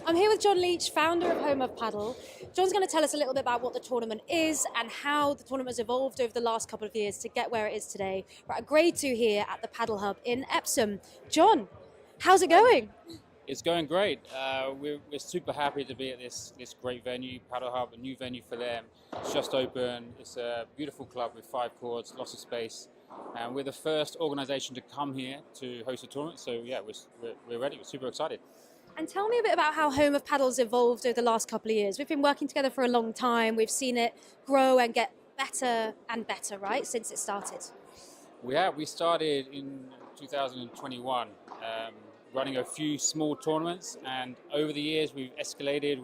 I'm here with John Leach, founder of Home of Padel. John's going to tell us a little bit about what the tournament is and how the tournament has evolved over the last couple of years to get where it is today. We're at Grade 2 here at the Padel Hub in Epsom. John, how's it going? It's going great. We're super happy to be at this great venue, Padel Hub, a new venue for them. It's just open. It's a beautiful club with 5 courts, lots of space. And we're the first organisation to come here to host a tournament. So yeah, we're ready. We're super excited. And tell me a bit about how Home of Padel's evolved over the last couple of years. We've been working together for a long time. We've seen it grow and get better and better, right, since it started? We started in 2021, running a few small tournaments, and over the years we've escalated.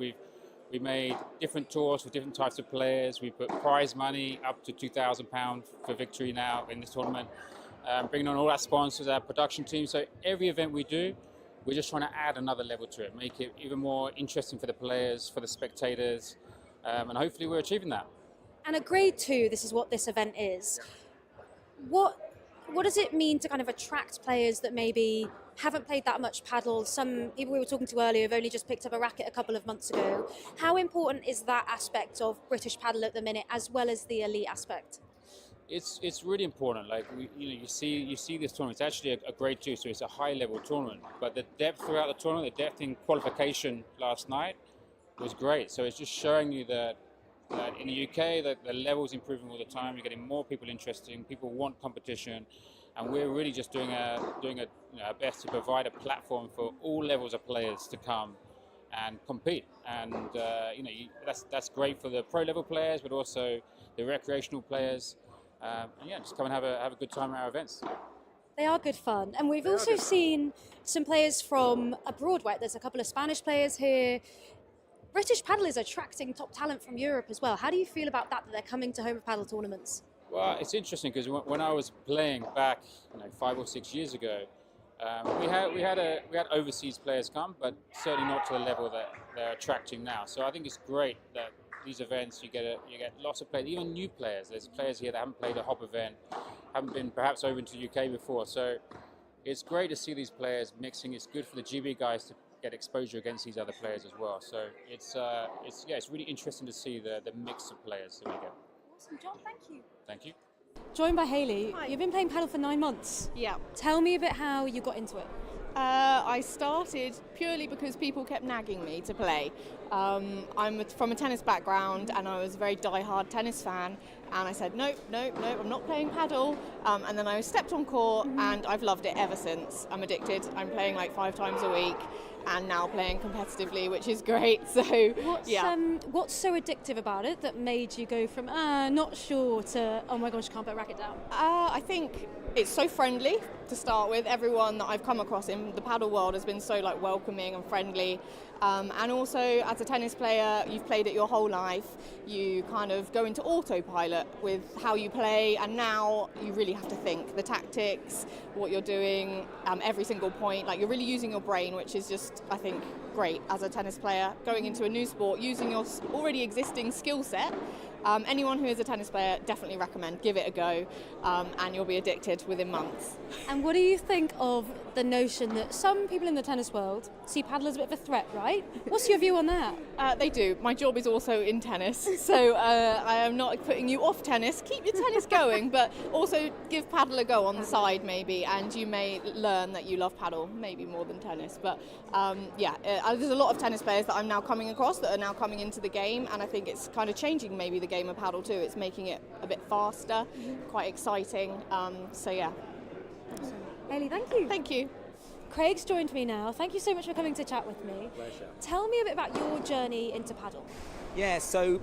We made different tours for different types of players. We put prize money up to £2,000 for victory now in this tournament, bringing on all our sponsors, our production team. So every event we do, we're just trying to add another level to it, make it even more interesting for the players, for the spectators, and hopefully we're achieving that. And at Grade 2, this is what this event is. What does it mean to kind of attract players that maybe haven't played that much paddle? Some people we were talking to earlier have only just picked up a racket a couple of months ago. How important is that aspect of British paddle at the minute, as well as the elite aspect? It's really important. Like you see this tournament. It's actually a Grade 2, so it's a high level tournament. But the depth throughout the tournament, the depth in qualification last night was great. So it's just showing you that in the UK, that the level's improving all the time. You're getting more people interested. People want competition, and we're really just doing our best to provide a platform for all levels of players to come and compete. And that's great for the pro level players, but also the recreational players. Just come and have a good time at our events. They are good fun. And we've also seen some players from abroad, right? There's a couple of Spanish players here. British paddle is attracting top talent from Europe as well. How do you feel about that they're coming to Home of Paddle tournaments? Well, it's interesting because when I was playing back 5 or 6 years ago, we had overseas players come, but certainly not to the level that they're attracting now. So I think it's great that these events, you get lots of players, even new players. There's players here that haven't played a hop event, haven't been perhaps over into the UK before. So it's great to see these players mixing. It's good for the GB guys to get exposure against these other players as well. So it's really interesting to see the mix of players that we get. Awesome, John, thank you. Thank you. Joined by Hayley. Hi. You've been playing paddle for 9 months. Yeah. Tell me a bit how you got into it. I started purely because people kept nagging me to play. I'm from a tennis background and I was a very die-hard tennis fan, and I said, no, I'm not playing paddle. And then I stepped on court and I've loved it ever since. I'm addicted. I'm playing like 5 times a week and now playing competitively, which is great. So what's so addictive about it that made you go from not sure to, oh my gosh, can't put a racket down? I think it's so friendly to start with. Everyone that I've come across in the paddle world has been so welcoming and friendly. And also, as a tennis player, you've played it your whole life. You kind of go into autopilot with how you play, and now you really have to think the tactics, what you're doing, every single point. Like, you're really using your brain, which is just, I think, great as a tennis player. Going into a new sport, using your already existing skill set. Anyone who is a tennis player, definitely recommend, give it a go, and you'll be addicted within months. And what do you think of the notion that some people in the tennis world see paddle as a bit of a threat, right? What's your view on that? They do. My job is also in tennis, so I am not putting you off tennis. Keep your tennis going, but also give paddle a go on the side maybe, and you may learn that you love paddle, maybe more than tennis. But there's a lot of tennis players that I'm now coming across that are now coming into the game, and I think it's kind of changing maybe the game of paddle too. It's making it a bit faster, quite exciting. Hayley, thank you. Thank you. Craig's joined me now. Thank you so much for coming to chat with me. Pleasure. Tell me a bit about your journey into paddle. Yeah, so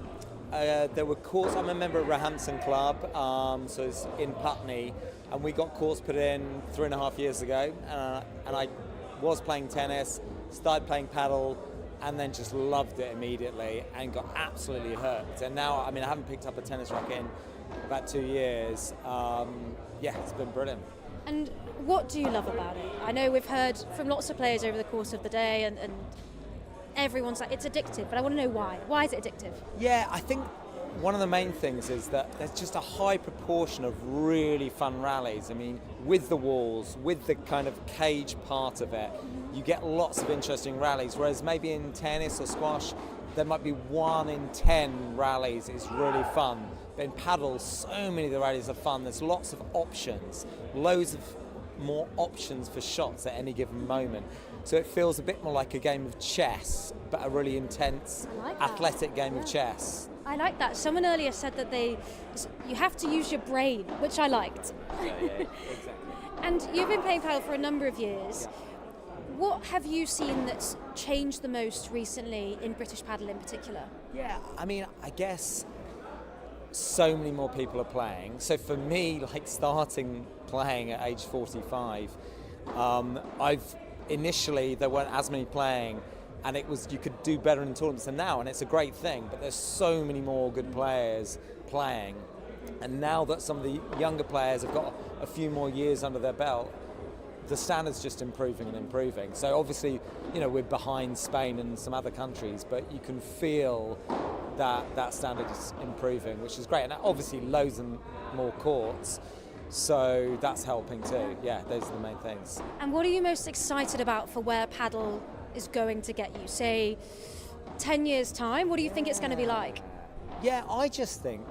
there were courts. I'm a member of Roehampton Club, so it's in Putney, and we got courts put in 3.5 years ago, and I was playing tennis, started playing paddle, and then just loved it immediately and got absolutely hooked. And now, I haven't picked up a tennis racket in about 2 years. It's been brilliant. And what do you love about it? I know we've heard from lots of players over the course of the day, and everyone's like, it's addictive, but I want to know why. Why is it addictive? Yeah, I think one of the main things is that there's just a high proportion of really fun rallies. I mean, with the walls, with the kind of cage part of it, you get lots of interesting rallies, whereas maybe in tennis or squash, there might be 1 in 10 rallies is really fun. But in paddle, so many of the rallies are fun. There's lots of options, loads of more options for shots at any given moment. So it feels a bit more like a game of chess, but a really intense, athletic game of chess. I like that. Someone earlier said that you have to use your brain, which I liked. Yeah, exactly. And you've been playing paddle for a number of years. What have you seen that's changed the most recently in British paddle in particular? Yeah, I mean, I guess so many more people are playing. So for me, like starting playing at age 45, initially there weren't as many playing, and it was, you could do better in tournaments than now, and it's a great thing, but there's so many more good players playing. And now that some of the younger players have got a few more years under their belt, the standard's just improving and improving. So obviously, you know, we're behind Spain and some other countries, but you can feel that standard is improving, which is great. And obviously loads and more courts, so that's helping too. Yeah, those are the main things. And what are you most excited about for where paddle is going to get you? Say 10 years time, what do you think it's going to be like? Yeah, I just think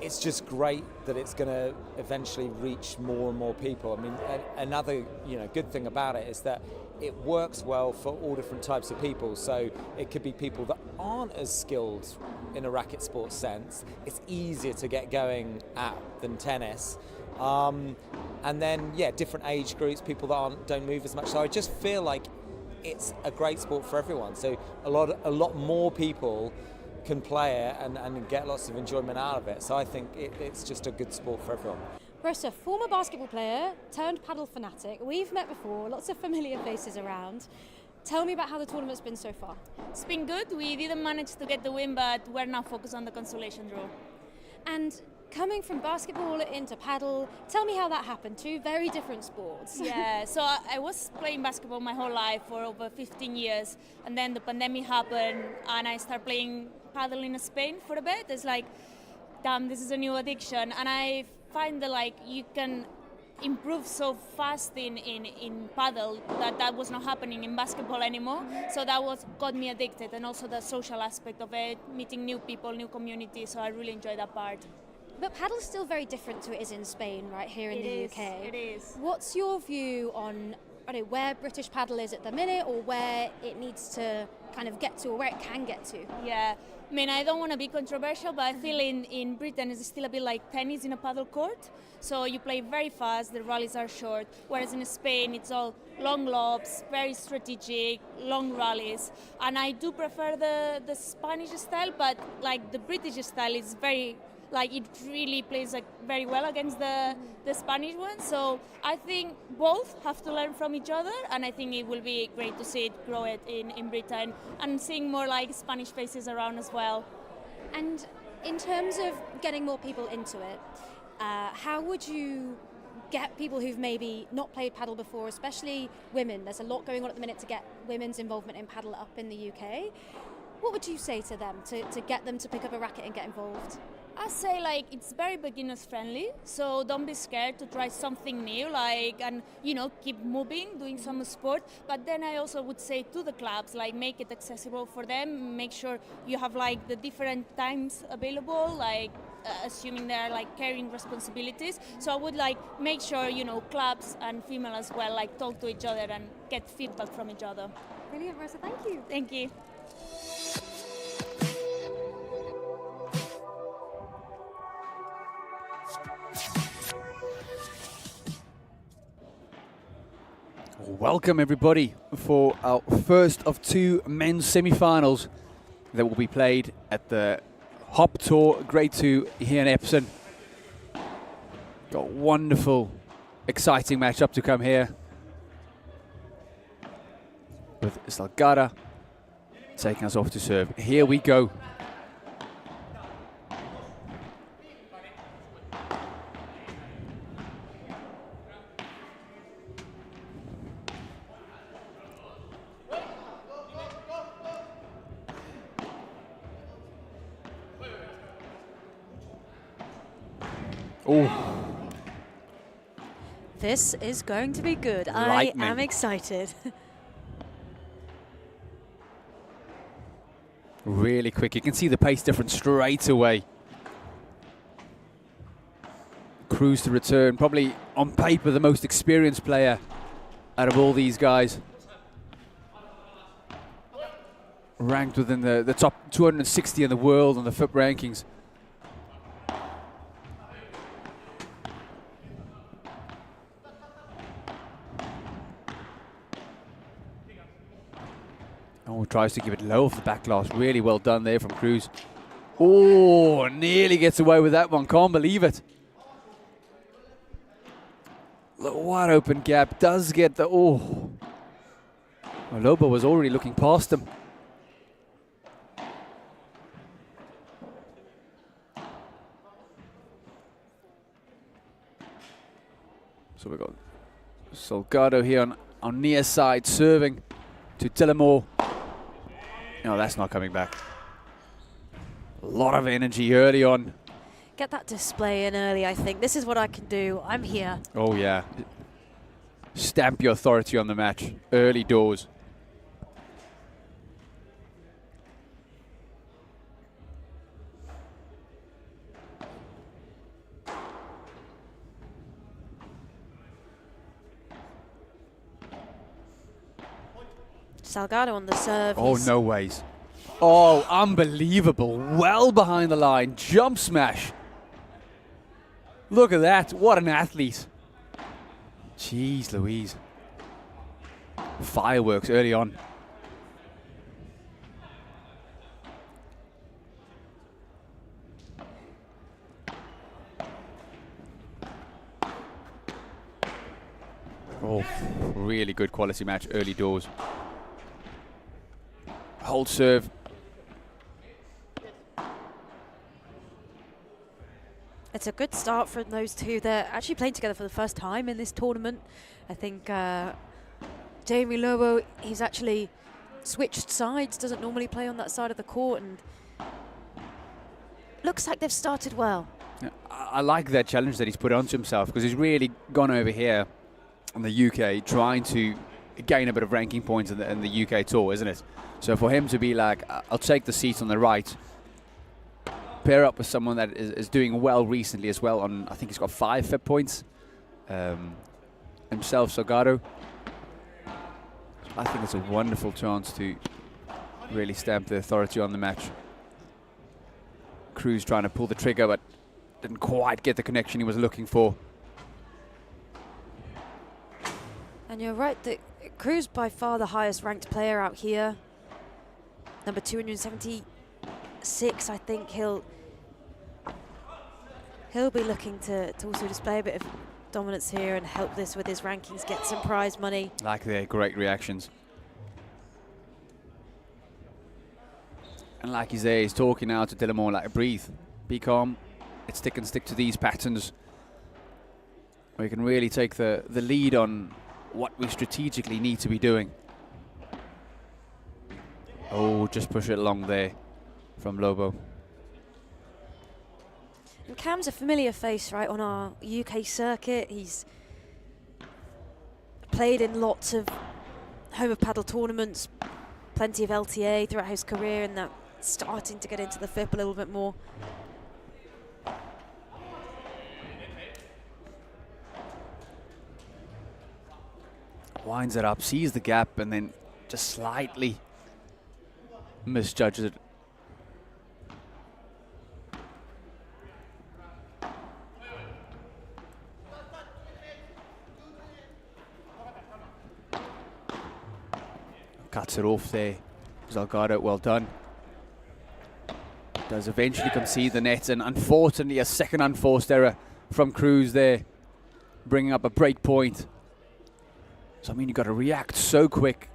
it's just great that it's going to eventually reach more and more people. I mean, another good thing about it is that it works well for all different types of people. So it could be people that aren't as skilled in a racket sports sense. It's easier to get going at than tennis. And then, different age groups, people that don't move as much. So I just feel like it's a great sport for everyone. So a lot more people can play it and get lots of enjoyment out of it. So I think it's just a good sport for everyone. Brosa, former basketball player turned paddle fanatic. We've met before, lots of familiar faces around. Tell me about how the tournament's been so far. It's been good. We didn't manage to get the win, but we're now focused on the consolation draw. And coming from basketball into paddle, tell me how that happened. Two very different sports. Yeah, so I was playing basketball my whole life for over 15 years, and then the pandemic happened, and I started playing paddle in Spain for a bit. It's like, damn, this is a new addiction, and I find that you can improve so fast in paddle that was not happening in basketball anymore. So that got me addicted, and also the social aspect of it, meeting new people, new communities. So I really enjoy that part. But paddle's still very different to it is in Spain, right here in the UK. It is. What's your view on where British paddle is at the minute, or where it needs to kind of get to, or where it can get to? Yeah, I mean, I don't want to be controversial, but I feel in Britain it's still a bit like tennis in a paddle court. So you play very fast, the rallies are short, whereas in Spain it's all long lobs, very strategic, long rallies. And I do prefer the Spanish style, but the British style is very, it really plays very well against the Spanish one. So I think both have to learn from each other, and I think it will be great to see it grow in Britain and seeing more Spanish faces around as well. And in terms of getting more people into it, how would you get people who've maybe not played paddle before, especially women? There's a lot going on at the minute to get women's involvement in paddle up in the UK. What would you say to them to get them to pick up a racket and get involved? I say it's very beginners friendly, so don't be scared to try something new, and keep moving, doing some sport. But then I also would say to the clubs, make it accessible for them, make sure you have the different times available, assuming there are carrying responsibilities. So I would make sure clubs and female as well talk to each other and get feedback from each other. Brilliant, Rosa, thank you. Thank you. Welcome everybody for our first of two men's semi-finals that will be played at the Hub Tour Grade 2 here in Epsom. Got a wonderful, exciting matchup to come here with Salgado taking us off to serve. Here we go. Oh, This is going to be good. Lightning. I am excited. really quick. You can see the pace difference straight away. Cruz to return, probably on paper the most experienced player out of all these guys. Ranked within the top 260 in the world on the FIP rankings. Oh, tries to give it low off the back glass. Really well done there from Cruz. Oh, nearly gets away with that one. Can't believe it. The wide open gap does get the... Oh. Well, Lobo was already looking past him. So we've got Salgado here on near side serving to Tillamore. No, that's not coming back. A lot of energy early on. Get that display in early, I think. This is what I can do. I'm here. Oh, yeah. Stamp your authority on the match. Early doors. Salgado on the serve. Oh, no ways. Oh, unbelievable. Well behind the line. Jump smash. Look at that. What an athlete. Jeez Louise. Fireworks early on. Oh, really good quality match early doors. Hold serve. It's a good start from those two. They're actually playing together for the first time in this tournament. I think Jamie Lobo, he's actually switched sides, doesn't normally play on that side of the court, and looks like they've started well. Yeah, I like that challenge that he's put onto himself, because he's really gone over here on the UK trying to gain a bit of ranking points in the UK tour, isn't it? So for him to be like, I'll take the seat on the right, pair up with someone that is doing well recently as well on, I think he's got 5 FIP points, himself, Salgado. I think it's a wonderful chance to really stamp the authority on the match. Cruz trying to pull the trigger, but didn't quite get the connection he was looking for. And you're right, that Cruz by far the highest ranked player out here. Number 276, I think he'll be looking to also display a bit of dominance here and help this with his rankings, get some prize money. Like their great reactions. And like he's there, he's talking now to Tillamore like, breathe, be calm, let's stick to these patterns. We can really take the lead on what we strategically need to be doing. Oh, just push it along there from Lobo. And Cam's a familiar face, right, on our UK circuit. He's played in lots of home of paddle tournaments, plenty of LTA throughout his career, and that starting to get into the FIP a little bit more. Winds it up, sees the gap, and then just slightly misjudges it. Cuts it off there. Salgado, well done. Does eventually concede the net, and unfortunately a second unforced error from Cruz there, bringing up a break point. So I mean, you got to react so quick.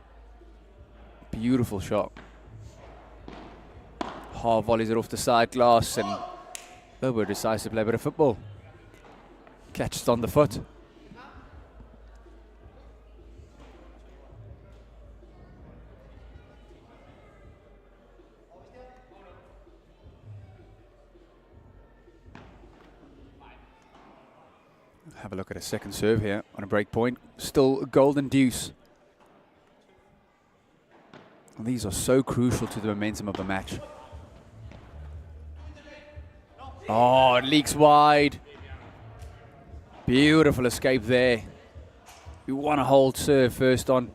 Beautiful shot. Half volleys it off the side glass, and Lobo decides to play a bit of football. Catches on the foot. Have a look at a second serve here on a break point. Still a golden deuce. And these are so crucial to the momentum of the match. Oh, it leaks wide. Beautiful escape there. You want to hold serve first on.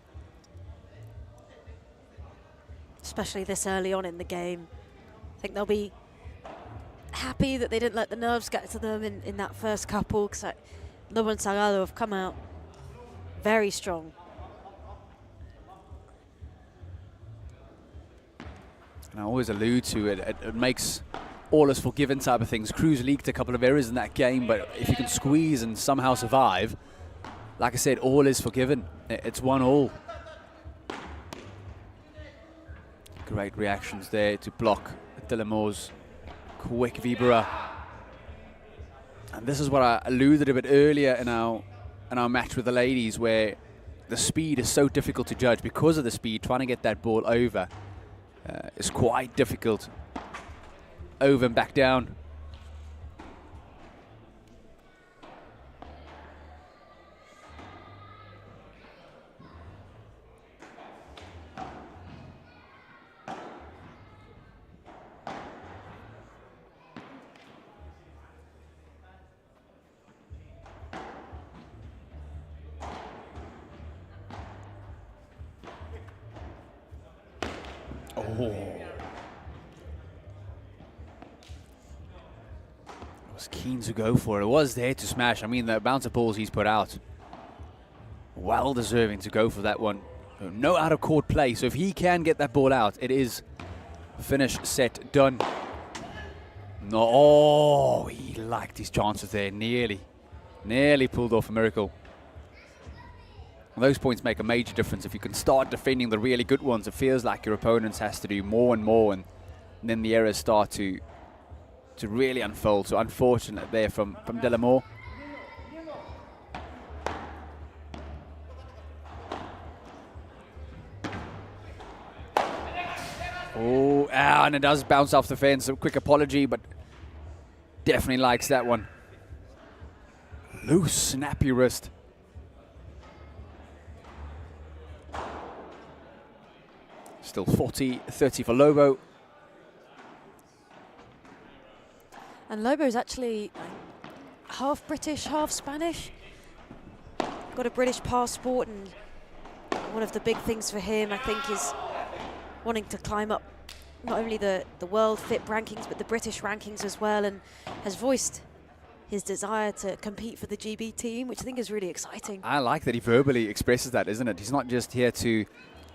Especially this early on in the game. I think they'll be happy that they didn't let the nerves get to them in that first couple, because Lobo and Salgado have come out very strong. And I always allude to it, it makes all is forgiven type of things. Cruz leaked a couple of errors in that game, but if you can squeeze and somehow survive, like I said, all is forgiven. It's 1-1. Great reactions there to block Dillamore's quick Vibra. And this is what I alluded a bit earlier in our match with the ladies, where the speed is so difficult to judge. Because of the speed, trying to get that ball over is quite difficult. Over and back down. Was keen to go for it. It was there to smash. I mean, the amount of balls he's put out, well deserving to go for that one. No out of court play, so if he can get that ball out, it is finish, set, done. No, oh, he liked his chances there. Nearly pulled off a miracle. And those points make a major difference. If you can start defending the really good ones, it feels like your opponents has to do more and more, and then the errors start to really unfold. So unfortunate there from Delamore. Oh, and it does bounce off the fence. A quick apology, but definitely likes that one. Loose, snappy wrist. Still 40-30 for Lobo. And Lobo's actually half British, half Spanish. Got a British passport, and one of the big things for him, I think, is wanting to climb up not only the world fit rankings, but the British rankings as well, and has voiced his desire to compete for the GB team, which I think is really exciting. I like that he verbally expresses that, isn't it? He's not just here to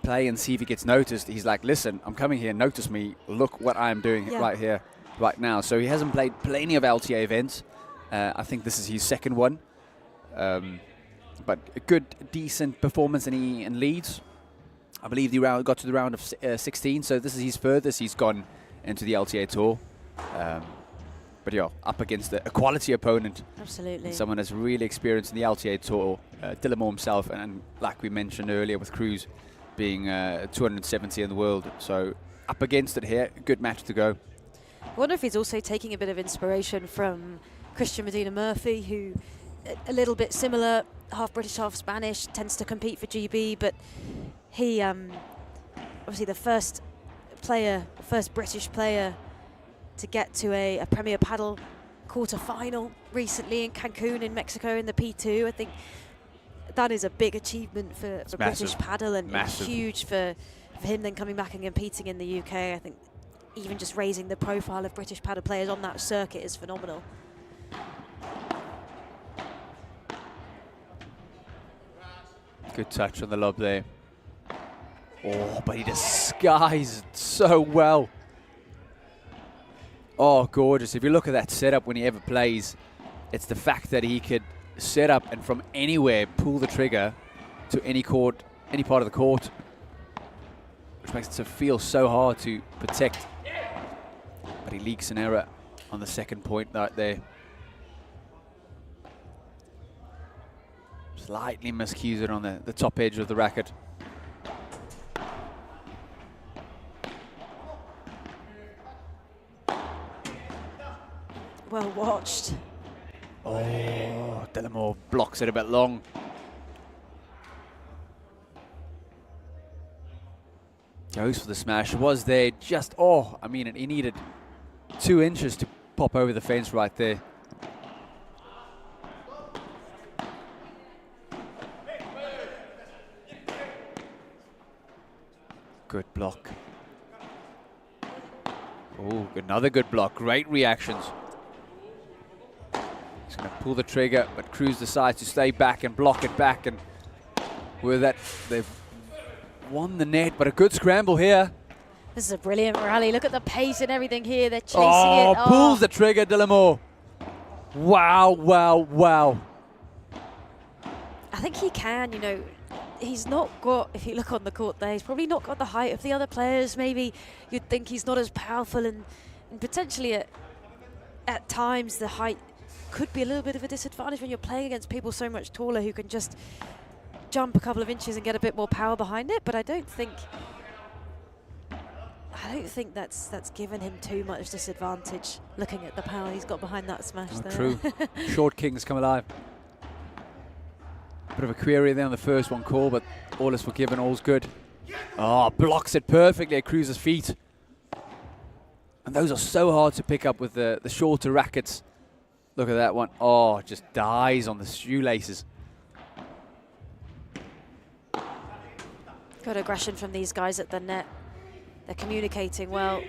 play and see if he gets noticed. He's like, listen, I'm coming here, notice me, look what I'm doing right here, right now. So he hasn't played plenty of LTA events. I think this is his second one. But a good, decent performance in Leeds. I believe the round got to the round of 16, so this is his furthest he's gone into the LTA Tour. But yeah, up against a quality opponent. Absolutely. Someone that's really experienced in the LTA Tour. Dillamore himself, and like we mentioned earlier with Cruz being 270 in the world. So up against it here, good match to go. I wonder if he's also taking a bit of inspiration from Christian Medina Murphy, who a little bit similar, half British, half Spanish, tends to compete for GB, but he obviously the first British player to get to a Premier Padel quarter-final recently in Cancun in Mexico in the P2. I think that is a big achievement for British Padel, and huge for him then coming back and competing in the UK. I think even just raising the profile of British Padel players on that circuit is phenomenal. Good touch on the lob there. Oh, but he disguised so well. Oh, gorgeous. If you look at that setup when he ever plays, it's the fact that he could set up and from anywhere pull the trigger to any court, any part of the court, which makes it feel so hard to protect. But he leaks an error on the second point right there. Slightly miscues it on the top edge of the racket. Well watched. Oh, Delamore blocks it a bit long. Goes for the smash. Was there just, oh, I mean, he needed 2 inches to pop over the fence right there. Good block. Oh, another good block. Great reactions. He's going to pull the trigger, but Cruz decides to stay back and block it back. And with that, they've won the net, but a good scramble here. This is a brilliant rally. Look at the pace and everything here. They're chasing it. Oh, Pulls the trigger, Delamore. Wow, wow, wow. I think he can, you know. He's not got, if you look on the court there, he's probably not got the height of the other players. Maybe you'd think he's not as powerful, and potentially at times the height could be a little bit of a disadvantage when you're playing against people so much taller who can just jump a couple of inches and get a bit more power behind it. But I don't think that's given him too much disadvantage, looking at the power he's got behind that smash there. True. Short Kings come alive. Bit of a query there on the first one call, but all is forgiven, all's good. Oh, blocks it perfectly at Cruz's feet. And those are so hard to pick up with the shorter rackets. Look at that one. Oh, just dies on the shoelaces. Good aggression from these guys at the net. They're communicating well.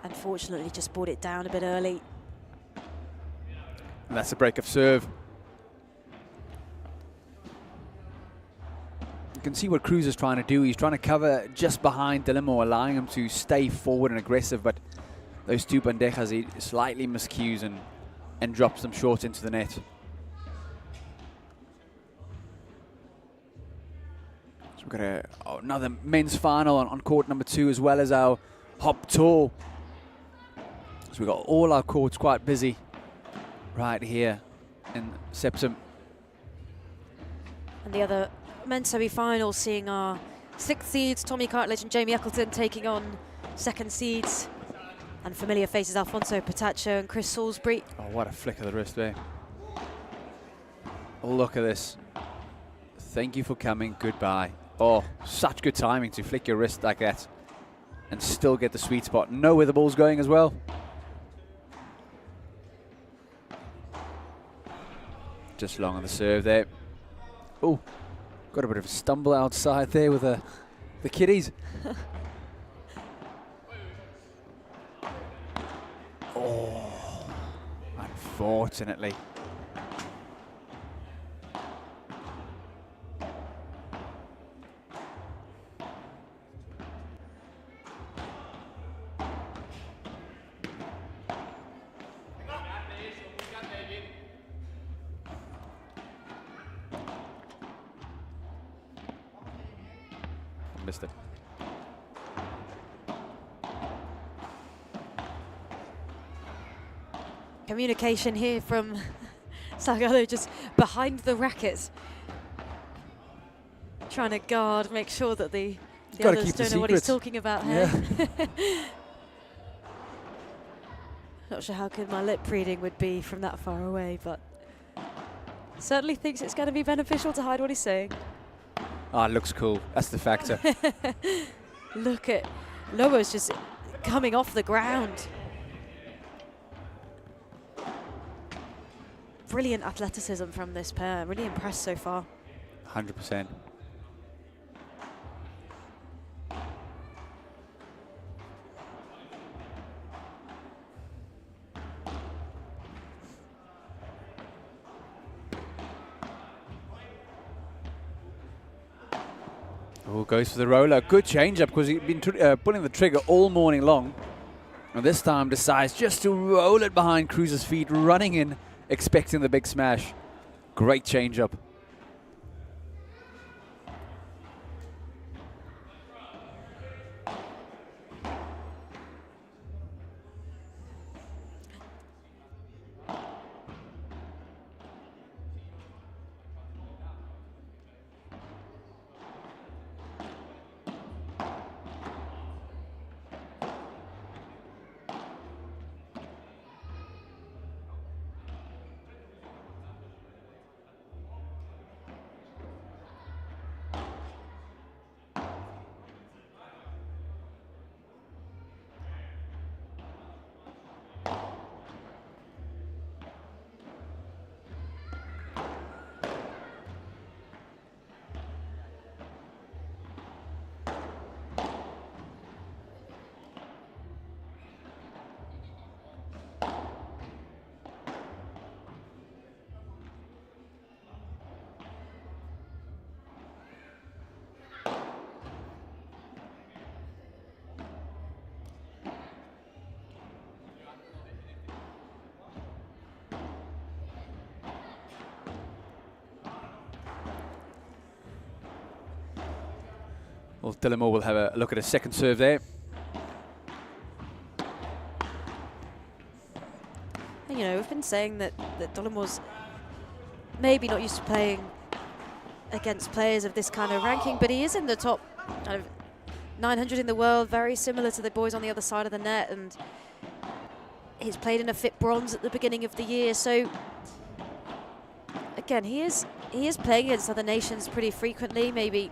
Unfortunately, just brought it down a bit early. And that's a break of serve. You can see what Cruz is trying to do. He's trying to cover just behind Delamore, allowing him to stay forward and aggressive, but those two bandejas, he slightly miscues and drops them short into the net. So we've got another men's final on court number 2, as well as our hop tour. So we've got all our courts quite busy right here in Epsom. And the other men's semi-final, seeing our 6th seeds, Tommy Cartledge and Jamie Eccleton, taking on 2nd seeds. And familiar faces, Alfonso Patacho and Chris Salisbury. Oh, what a flick of the wrist there. Oh, look at this. Thank you for coming, goodbye. Oh, such good timing to flick your wrist like that and still get the sweet spot. Know where the ball's going as well. Just long on the serve there. Oh, got a bit of a stumble outside there with the kiddies. Oh, unfortunately. Missed it. Communication here from Salgado, just behind the racket, trying to guard, make sure that the others don't know what he's talking about here. Yeah. Not sure how good my lip reading would be from that far away, but certainly thinks it's going to be beneficial to hide what he's saying. Ah, it looks cool. That's the factor. Look at Lobos just coming off the ground. Brilliant athleticism from this pair. Really impressed so far. 100%. Oh, goes for the roller. Good change up because he's been pulling the trigger all morning long. And this time decides just to roll it behind Cruz's feet, running in, expecting the big smash. Great change up. Well, Dylan Moore will have a look at a second serve there. And, you know, we've been saying that Dylan Moore's maybe not used to playing against players of this kind of ranking, but he is in the top kind of 900 in the world, very similar to the boys on the other side of the net, and he's played in a fit bronze at the beginning of the year. So again, he is playing against other nations pretty frequently. Maybe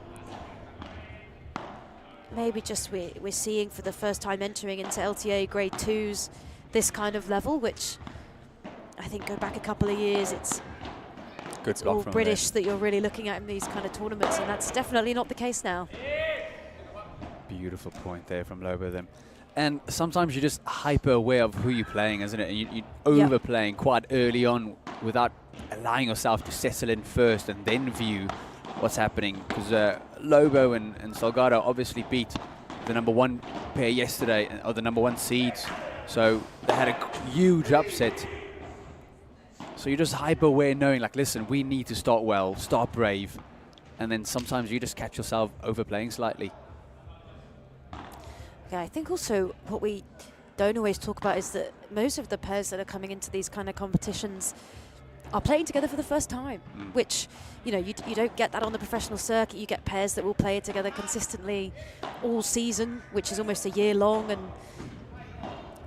just we're seeing for the first time entering into LTA grade 2s this kind of level, which I think go back a couple of years, it's all British that you're really looking at in these kind of tournaments, and that's definitely not the case now. Beautiful point there from Lobo then. And sometimes you're just hyper aware of who you're playing, isn't it? And you're overplaying quite early on without allowing yourself to settle in first and then view what's happening. Because Lobo and Salgado obviously beat the #1 pair yesterday, or the #1 seeds. So they had a huge upset. So you're just hyper aware, knowing like, listen, we need to start well, start brave. And then sometimes you just catch yourself overplaying slightly. Yeah, I think also what we don't always talk about is that most of the pairs that are coming into these kind of competitions are playing together for the first time, which, you know, you don't get that on the professional circuit. You get pairs that will play together consistently all season, which is almost a year long, and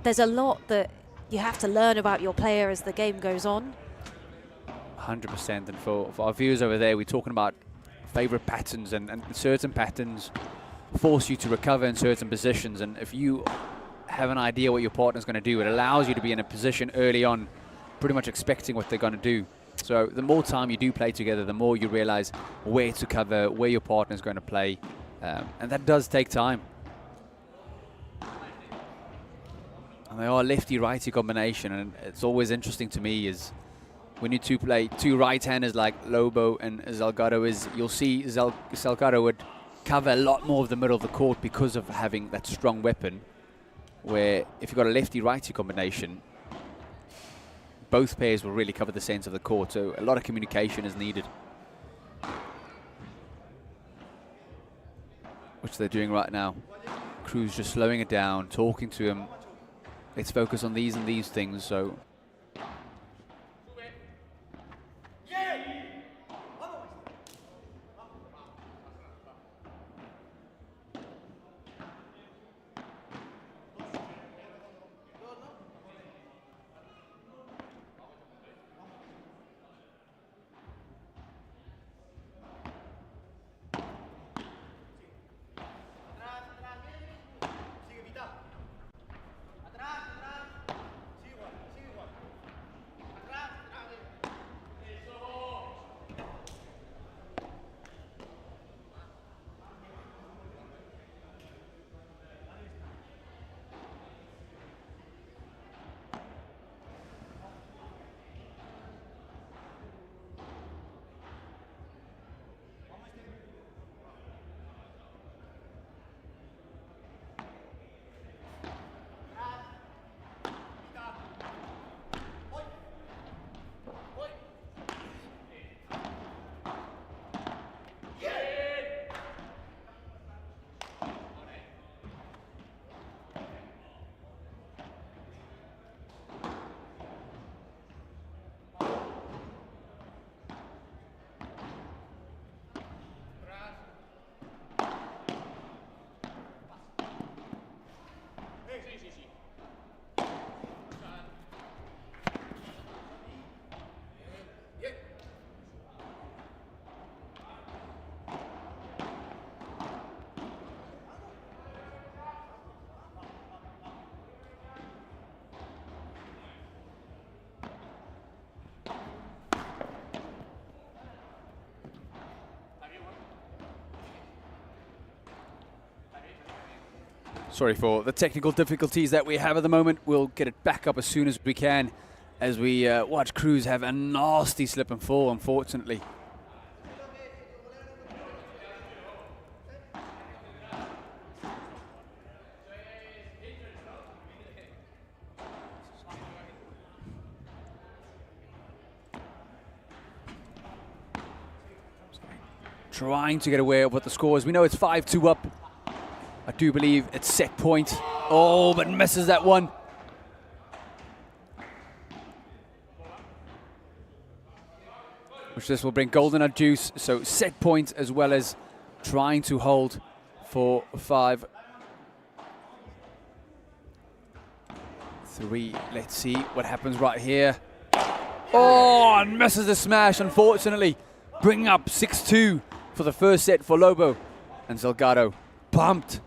there's a lot that you have to learn about your player as the game goes on. 100%, and for our viewers over there, we're talking about favorite patterns, and certain patterns force you to recover in certain positions, and if you have an idea what your partner's going to do, it allows you to be in a position early on pretty much expecting what they're going to do. So the more time you do play together, the more you realize where to cover, where your partner's going to play, and that does take time. And they are lefty-righty combination, and it's always interesting to me is when you play two right-handers like Lobo and Salgado, is you'll see Salgado would cover a lot more of the middle of the court because of having that strong weapon, where if you've got a lefty-righty combination, both pairs will really cover the sense of the court, so a lot of communication is needed, which they're doing right now. Cruz just slowing it down, talking to him. Let's focus on these and these things. So sorry for the technical difficulties that we have at the moment. We'll get it back up as soon as we can, as we watch Cruz have a nasty slip and fall, unfortunately. trying to get aware of what the score is. We know it's 5-2 up. I do believe it's set point. Oh, but misses that one. Which this will bring golden at juice. So set point as well as trying to hold for 5-3. Let's see what happens right here. Oh, and misses the smash, unfortunately. Bringing up 6-2 for the first set for Lobo. And Salgado pumped.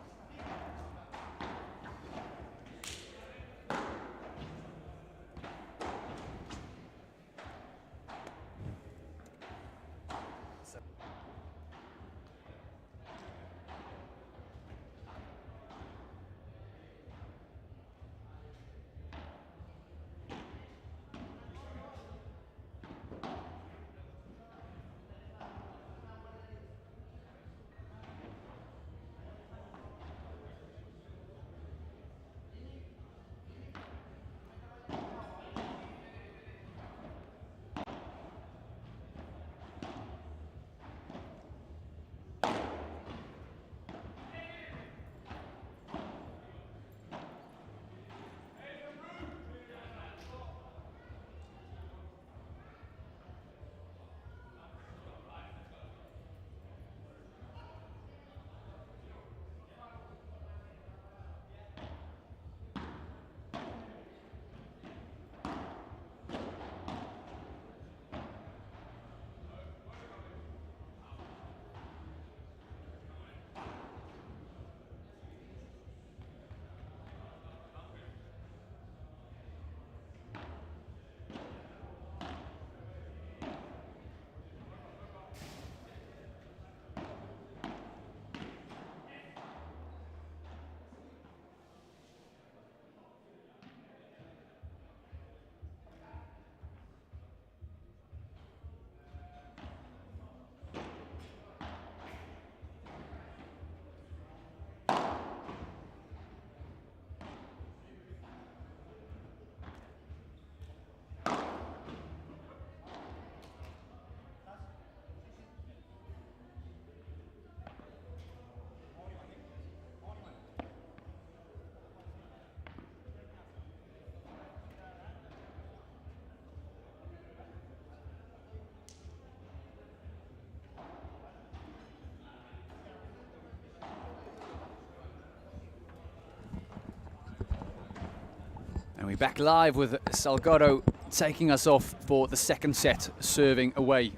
And we're back live with Salgado taking us off for the second set, serving away.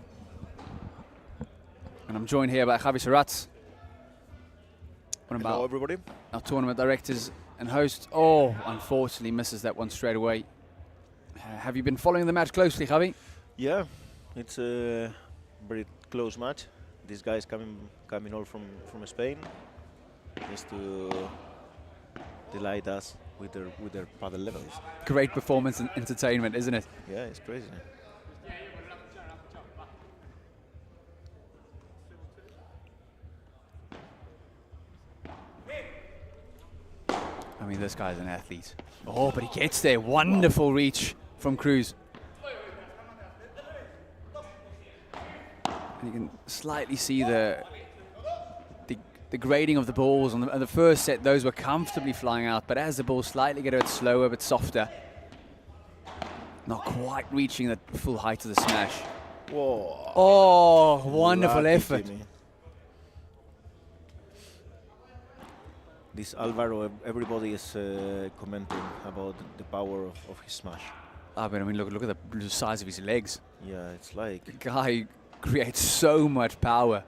And I'm joined here by Javi Serrat. Hello, everybody. Our tournament directors and host. Oh, unfortunately misses that one straight away. Have you been following the match closely, Javi? Yeah, it's a very close match. These guys coming all from Spain, just to delight us with their paddle levels. Great performance and entertainment, isn't it? Yeah, it's crazy. I mean, this guy's an athlete. Oh, but he gets there. Wonderful reach from Cruz. And you can slightly see the grading of the balls. On the first set, those were comfortably flying out, but as the balls slightly get a bit slower, but softer, not quite reaching the full height of the smash. Whoa. Oh, wonderful Lucky effort. Timmy. This Alvaro, everybody is commenting about the power of his smash. I mean, look at the size of his legs. Yeah, it's like The guy creates so much power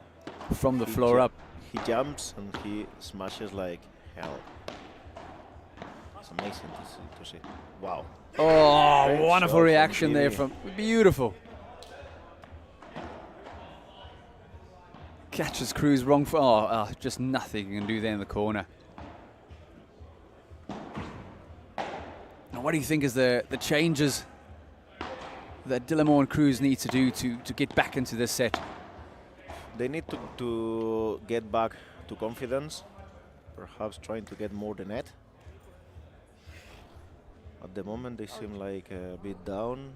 from the floor up. He jumps and he smashes like hell. It's amazing to see. Wow. Oh, Great wonderful shot from reaction there Timmy. from beautiful. Catches Cruz wrong for just nothing you can do there in the corner. Now, what do you think is the changes that Dillamore and Cruz need to do to get back into this set? They need to get back to confidence, perhaps trying to get more the net. At the moment they seem like a bit down.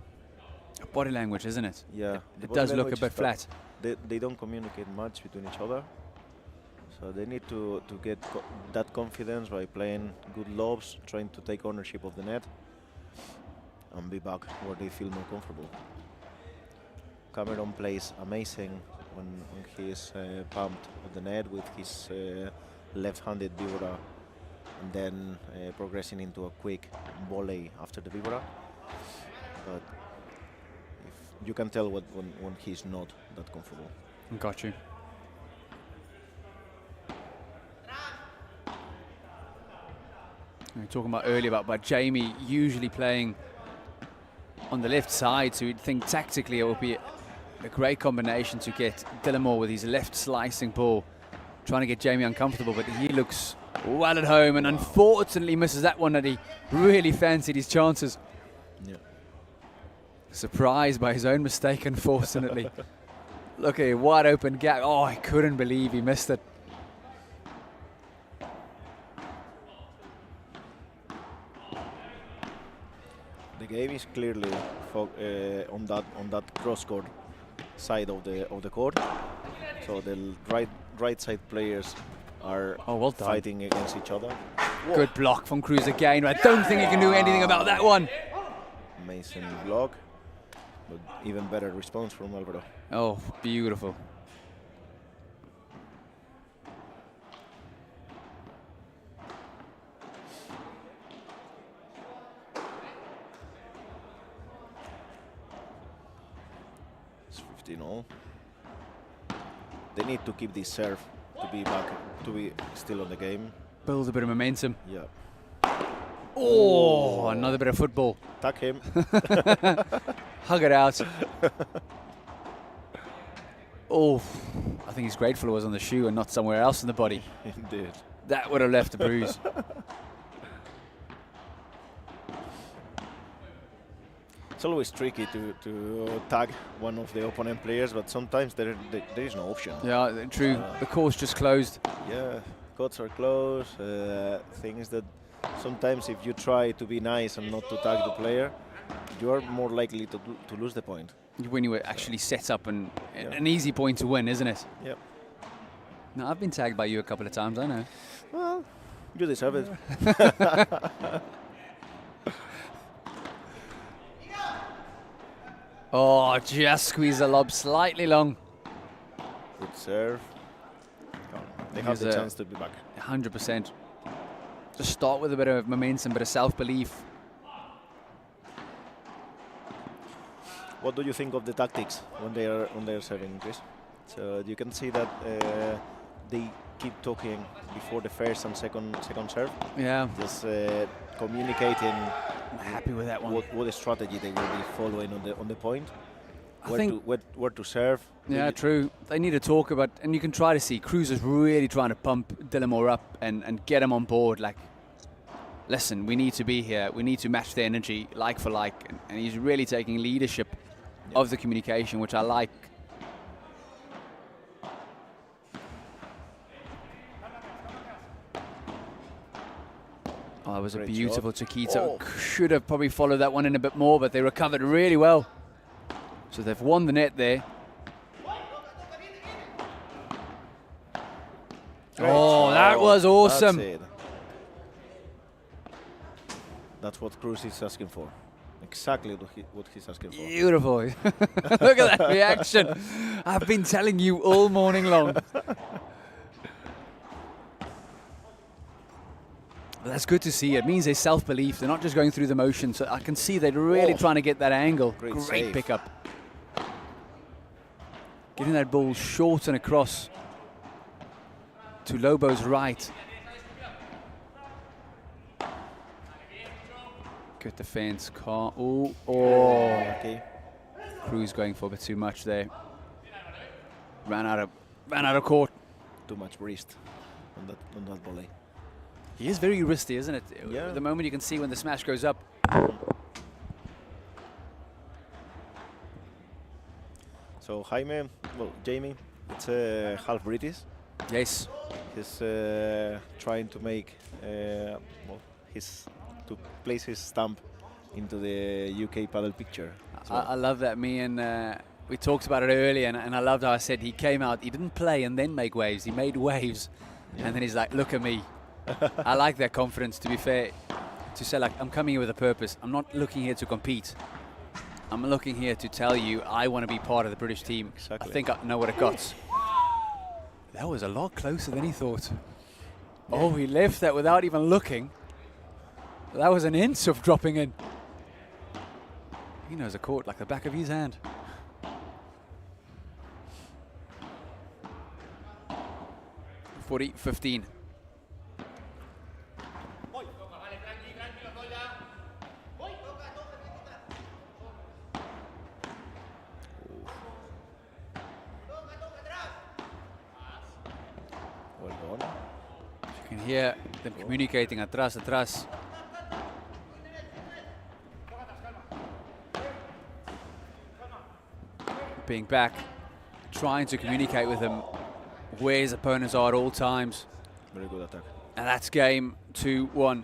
Body language, isn't it? Yeah, the It body does look a language bit is bad. flat. They don't communicate much between each other. So they need to get that confidence by playing good lobs, trying to take ownership of the net, and be back where they feel more comfortable. Cameron plays amazing when he is pumped on the net with his left-handed vibra, and then progressing into a quick volley after the vibra. But you can tell when he's not that comfortable. Got you. We were talking about earlier about Jamie usually playing on the left side, so you'd think tactically it would be a great combination to get Dillamore with his left slicing ball, trying to get Jamie uncomfortable, but he looks well at home and unfortunately misses that one that he really fancied his chances. Yeah. Surprised by his own mistake, unfortunately. Look at a wide open gap. Oh, I couldn't believe he missed it. The game is clearly on that cross court side of the court. So the right side players are well done. fighting against each other. Good block from Cruz again. I don't think he can do anything about that one. Amazing block, but even better response from Alvaro. Oh, beautiful. It's 15-all. They need to keep this serve to be back, to be still on the game. Build a bit of momentum. Yeah. Oh, another bit of football. Tag him. Hug it out. Oh, I think he's grateful it was on the shoe and not somewhere else in the body. Indeed. That would have left a bruise. It's always tricky to tag one of the opponent players, but sometimes there is no option. Yeah, true. The course just closed. Yeah, courts are closed. Thing is that sometimes if you try to be nice and not to tag the player, you are more likely to lose the point. When you actually set up an easy point to win, isn't it? Yep. No, I've been tagged by you a couple of times, I know. Well, you deserve it. Oh, just squeeze the lob slightly long. Good serve. They have the chance to be back. 100%. Just start with a bit of momentum, bit of self-belief. What do you think of the tactics when they are serving, Chris? So you can see that they keep talking before the first and second serve. Yeah. Just communicating. I'm happy with that one. What strategy they will be following on the point. Where to serve. Yeah, true. They need to talk about, and you can try to see Cruz is really trying to pump Dillamore up and get him on board. Like, listen, we need to be here. We need to match the energy like for like, and he's really taking leadership of the communication, which I like. Oh, that was Great a beautiful shot. Chiquito. Oh. Should have probably followed that one in a bit more, but they recovered really well. So they've won the net there. Oh, that was awesome. That's it. That's what Cruz is asking for. Exactly what he's asking for. Beautiful. Look at that reaction. I've been telling you all morning long. But that's good to see. It means there's self-belief. They're not just going through the motions. So I can see they're really trying to get that angle. Great Great save. pickup. Getting that ball short and across to Lobo's right. Good defense. Oh. Okay. Cruz going for a bit too much there. Ran out of court. Too much wrist on that volley. He is very wristy, isn't it? Yeah. The moment you can see when the smash goes up. So Jamie, it's half British. Yes. He's trying to make to place his stamp into the UK paddle picture. I love that. Me and we talked about it earlier, and I loved how I said he came out, he didn't play and then make waves, he made waves, and then he's like, look at me. I like that confidence, to be fair, to say like, I'm coming here with a purpose. I'm not looking here to compete. I'm looking here to tell you I want to be part of the British team. Exactly. I think I know what it got. That was a lot closer than he thought. Yeah. Oh, he left that without even looking. That was an inch of dropping in. He knows the court like the back of his hand. (40-15). Well done. You can hear them communicating atrás, atrás. Being back, trying to communicate with him where his opponents are at all times. Very good attack. And that's game 2-1.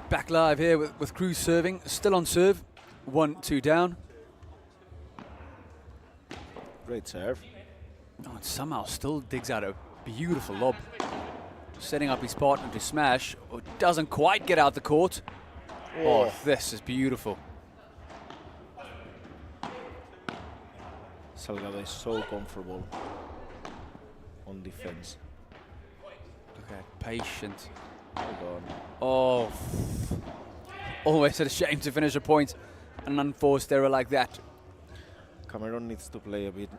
Back live here with Cruz serving, still on serve, 1-2 down. Great serve. Oh, and somehow still digs out a beautiful lob. Setting up his partner to smash, or doesn't quite get out the court. Oh, this is beautiful. Salgado is so comfortable on defense. Okay, patient. Well done. Oh, always a shame to finish a point. An unforced error like that. Cameron needs to play a bit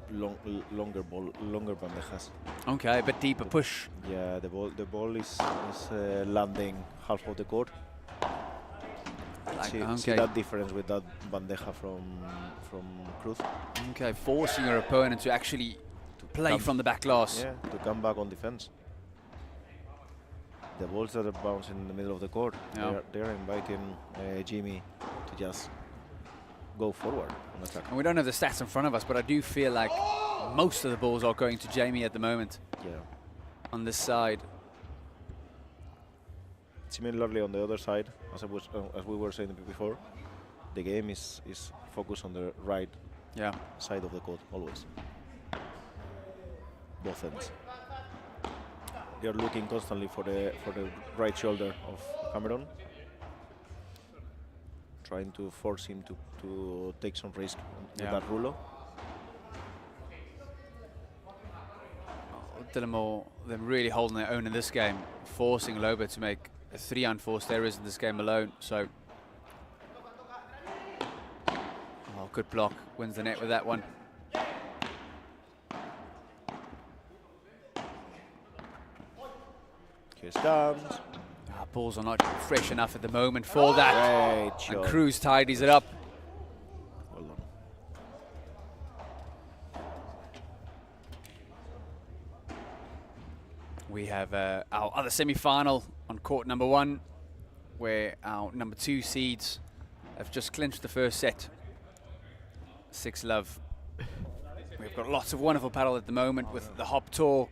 longer bandejas. Okay, a bit deeper push. Yeah, the ball is landing half of the court. See that difference with that bandeja from Cruz. Okay, forcing your opponent to actually play from the back glass. Yeah, to come back on defense. The balls that are bouncing in the middle of the court, yeah. they're inviting Jimmy to just go forward on attack. And we don't have the stats in front of us, but I do feel like most of the balls are going to Jamie at the moment. Yeah. On this side. Similarly, on the other side, as we were saying before, the game is focused on the right side of the court always. Both ends. They are looking constantly for the right shoulder of Cameron, trying to force him to take some risk with that rulo. Dillamore, them really holding their own in this game, forcing Loba to make 3 unforced errors in this game alone. So, good block, wins the net with that one. Here comes. balls are not fresh enough at the moment for that. Great And shot. Cruz tidies it up. Well done. We have our other semi-final on court number 1, where our number 2 seeds have just clinched the first set. 6-love. We've got lots of wonderful paddle at the moment with the Hop Tour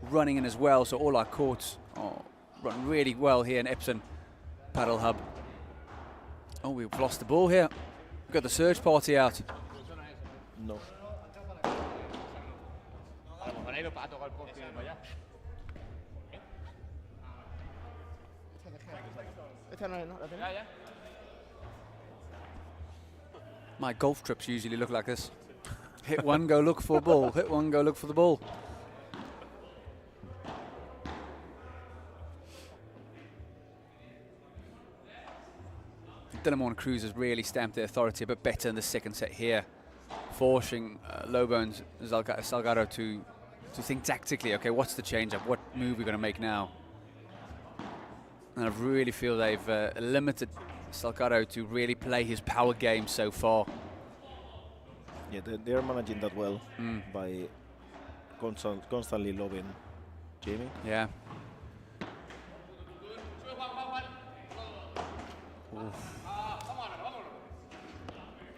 running in as well, so all our courts run really well here in Epsom Padel Hub. Oh, we've lost the ball here. We've got the surge party out. No. My golf trips usually look like this. Hit one, go look for a ball. Hit one, go look for the ball. Dillamore and Cruz has really stamped their authority a bit better in the second set here, forcing Lobo and Salgado to think tactically. Okay, what's the change-up? What move are we going to make now? And I really feel they've limited Salgado to really play his power game so far. Yeah, they're managing that well by constantly lobbing Jamie. Yeah.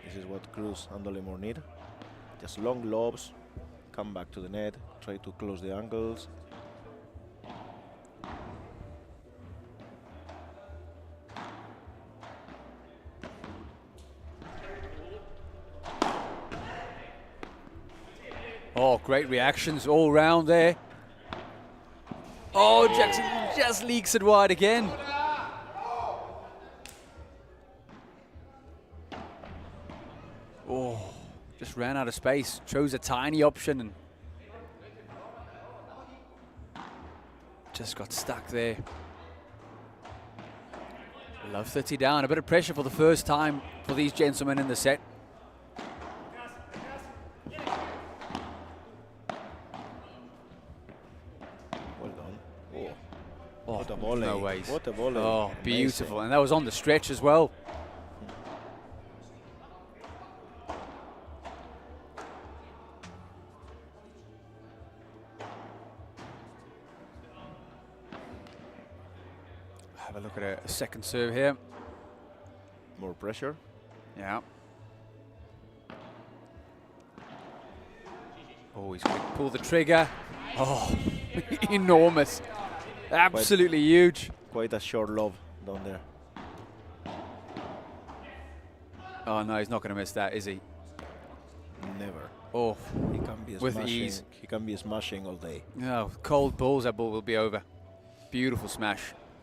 This is what Cruz and Dollemore need. Just long lobs, come back to the net, try to close the angles. Oh, great reactions all round there. Oh, Jackson just leaks it wide again. Oh, just ran out of space. Chose a tiny option and just got stuck there. Love 30 down. A bit of pressure for the first time for these gentlemen in the set. Well done. Oh, Oh, what a volley. no ways. What a volley. Oh, beautiful. Amazing. And that was on the stretch as well. Have a look at a second serve here. More pressure. Yeah. Oh, he's going to pull the trigger. Oh, enormous. Absolutely huge. Quite a short lob down there. Oh, no, he's not going to miss that, is he? Never. Oh, He can be with smashing. ease. He can be smashing all day. No, cold balls, that ball will be over. Beautiful smash.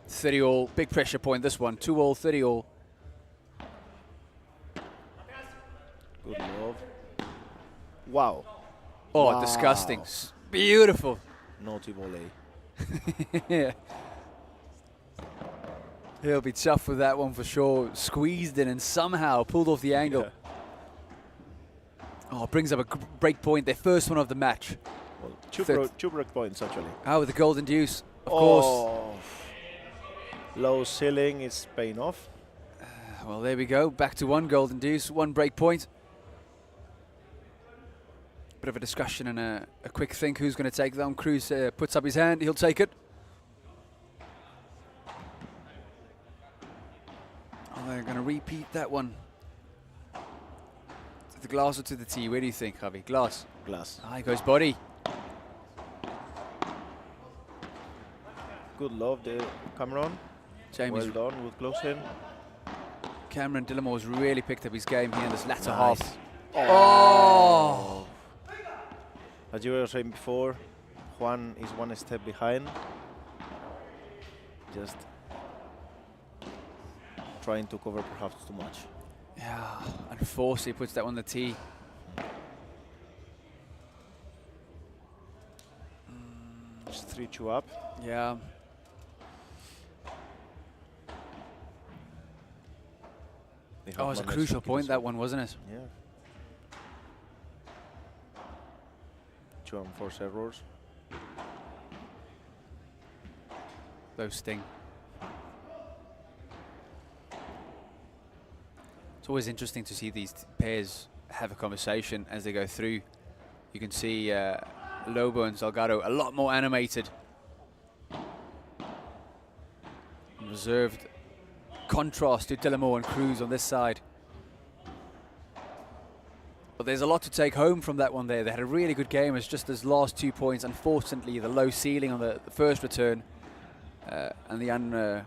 30 all, big pressure point this one. 2 all, 30 all. Good lob. Wow. Oh, Wow. disgusting. Beautiful. Naughty volley. Yeah. He'll be tough with that one for sure. Squeezed in and somehow pulled off the angle. Yeah. Oh, brings up a break point, their first one of the match. Well, Fifth. two break points actually. Oh, with the golden deuce, of course. Oh. Low ceiling is paying off. Well, there we go. Back to 1 golden deuce, 1 break point. Bit of a discussion and a quick think who's going to take that one. Cruz puts up his hand, he'll take it. Oh, they're going to repeat that one. To the glass or to the tee? Where do you think, Javi? Glass. Glass. Ah, he goes body. Good lob there, Cameron. Jamie's Well done with closing. Cameron Dillamore's really picked up his game here in this latter Nice. half. Oh! As you were saying before, Juan is 1 step behind. Just trying to cover perhaps too much. Yeah, and Forsey puts that on the tee. Just 3-2 up. Yeah. They have Oh, it was a managed crucial to keep point, it that so- one, wasn't it? Yeah. 2 and 4 errors. Those sting. It's always interesting to see these pairs have a conversation as they go through. You can see Lobo and Salgado a lot more animated. Reserved contrast to Delamore and Cruz on this side. But there's a lot to take home from that one there. They had a really good game. It's just those last 2 points. Unfortunately, the low ceiling on the first return and the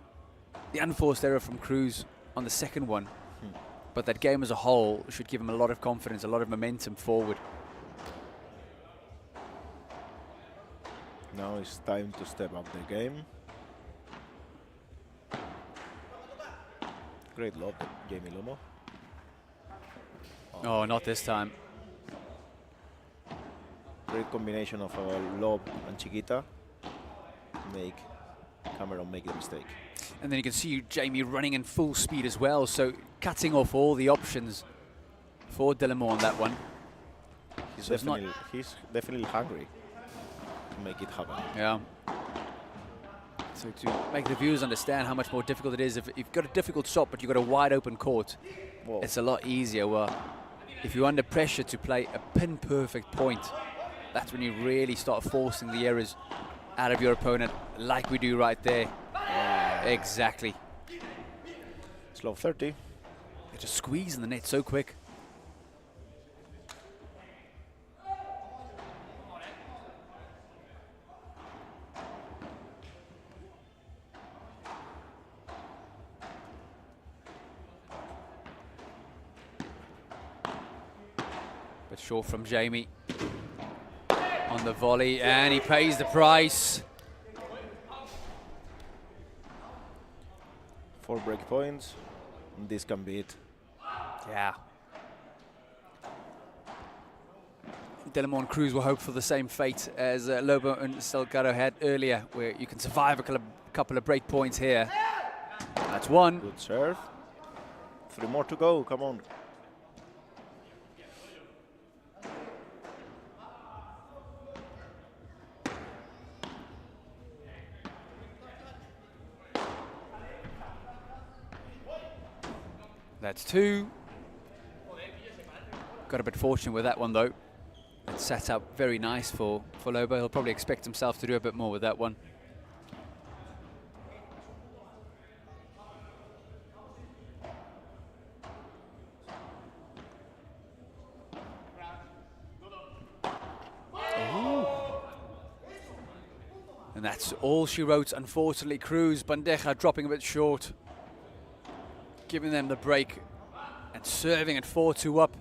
unforced error from Cruz on the second one. But that game as a whole should give him a lot of confidence, a lot of momentum forward. Now it's time to step up the game. Great lob, Jamie Lomo. Oh, not this time. Great combination of lob and Chiquita to make Cameron make the mistake. And then you can see Jamie running in full speed as well, so cutting off all the options for Delamore on that one. He's definitely hungry to make it happen. Yeah. So to make the viewers understand how much more difficult it is, if you've got a difficult shot but you've got a wide open court, Whoa. it's a lot easier. Well, if you're under pressure to play a pin-perfect point, that's when you really start forcing the errors out of your opponent, like we do right there. Exactly. Slow 30. They just squeeze in the net so quick. But short from Jamie on the volley, and he pays the price. 4 break points. And this can be it. Yeah. Delamore and Cruz will hope for the same fate as Lobo and Salgado had earlier, where you can survive a couple of break points here. That's one. Good serve. 3 more to go. Come on. That's 2. Got a bit fortunate with that one though. It sat up very nice for Lobo. He'll probably expect himself to do a bit more with that one. Ooh. And that's all she wrote, unfortunately. Cruz, Bandeja dropping a bit short, giving them the break and serving at 4-2 up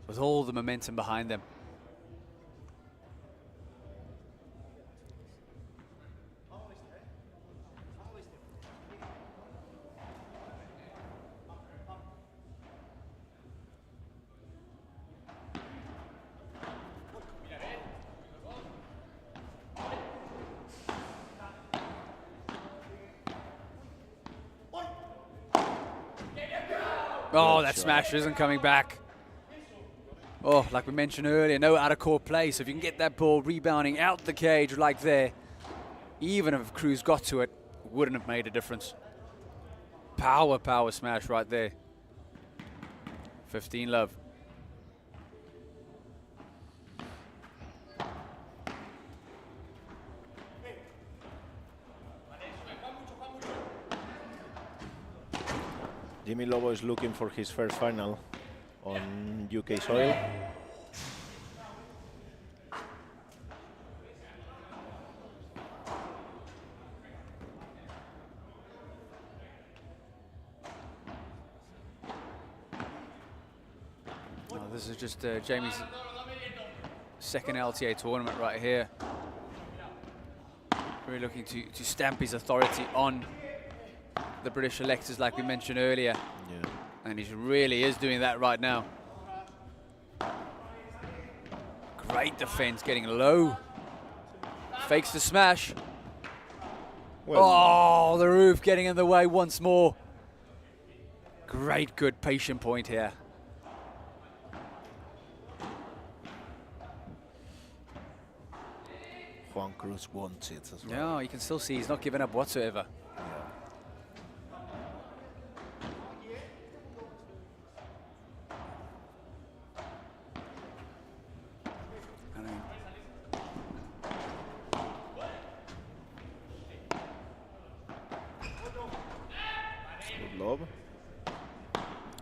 with all the momentum behind them. Oh, that smash isn't coming back. Oh, like we mentioned earlier, no out-of-court play. So if you can get that ball rebounding out the cage like there, even if Cruz got to it, wouldn't have made a difference. Power smash right there. 15 love. Jimmy Lobo is looking for his first final on UK soil. Oh, this is just Jamie's second LTA tournament right here. Really looking to stamp his authority on the British electors, like we mentioned earlier. Yeah. And he really is doing that right now. Great defense, getting low. Fakes the smash. Well, oh, the roof getting in the way once more. Great, good patient point here. Juan Cruz wants it as well. Yeah, you can still see he's not giving up whatsoever.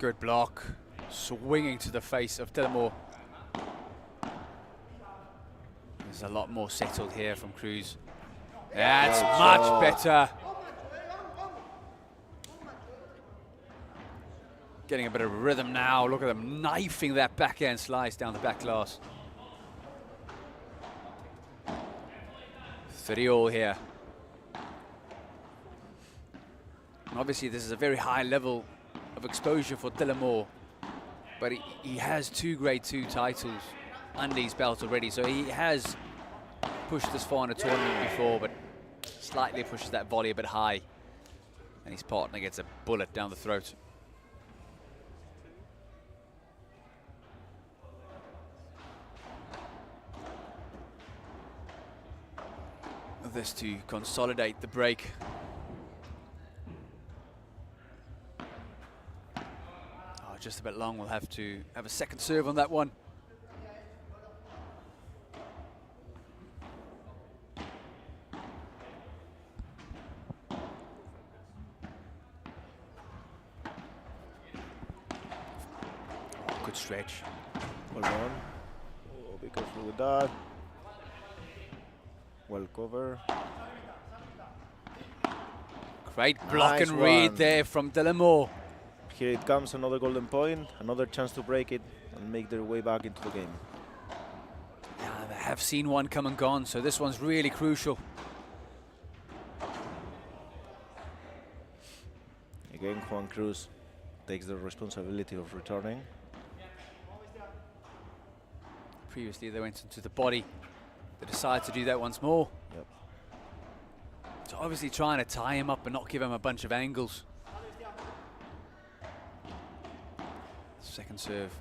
Good block. Swinging to the face of Delamore. There's a lot more settled here from Cruz. That's much better. Getting a bit of rhythm now. Look at them knifing that backhand slice down the back glass. 30-all here. And obviously this is a very high level of exposure for Delamore, but he has 2 Grade 2 titles under his belt already, so he has pushed this far in a tournament before, but slightly pushes that volley a bit high, and his partner gets a bullet down the throat. This to consolidate the break. Oh, just a bit long. We'll have to have a second serve on that one. Oh, good stretch. Well done. Oh, be careful with that. Well cover. Great block Nice and read one. there from Delamore. Here it comes, another golden point, another chance to break it and make their way back into the game. Yeah, they have seen one come and gone, so this one's really crucial. Again, Juan Cruz takes the responsibility of returning. Previously they went into the body. They decide to do that once more. Yep. So obviously trying to tie him up and not give him a bunch of angles. Second serve.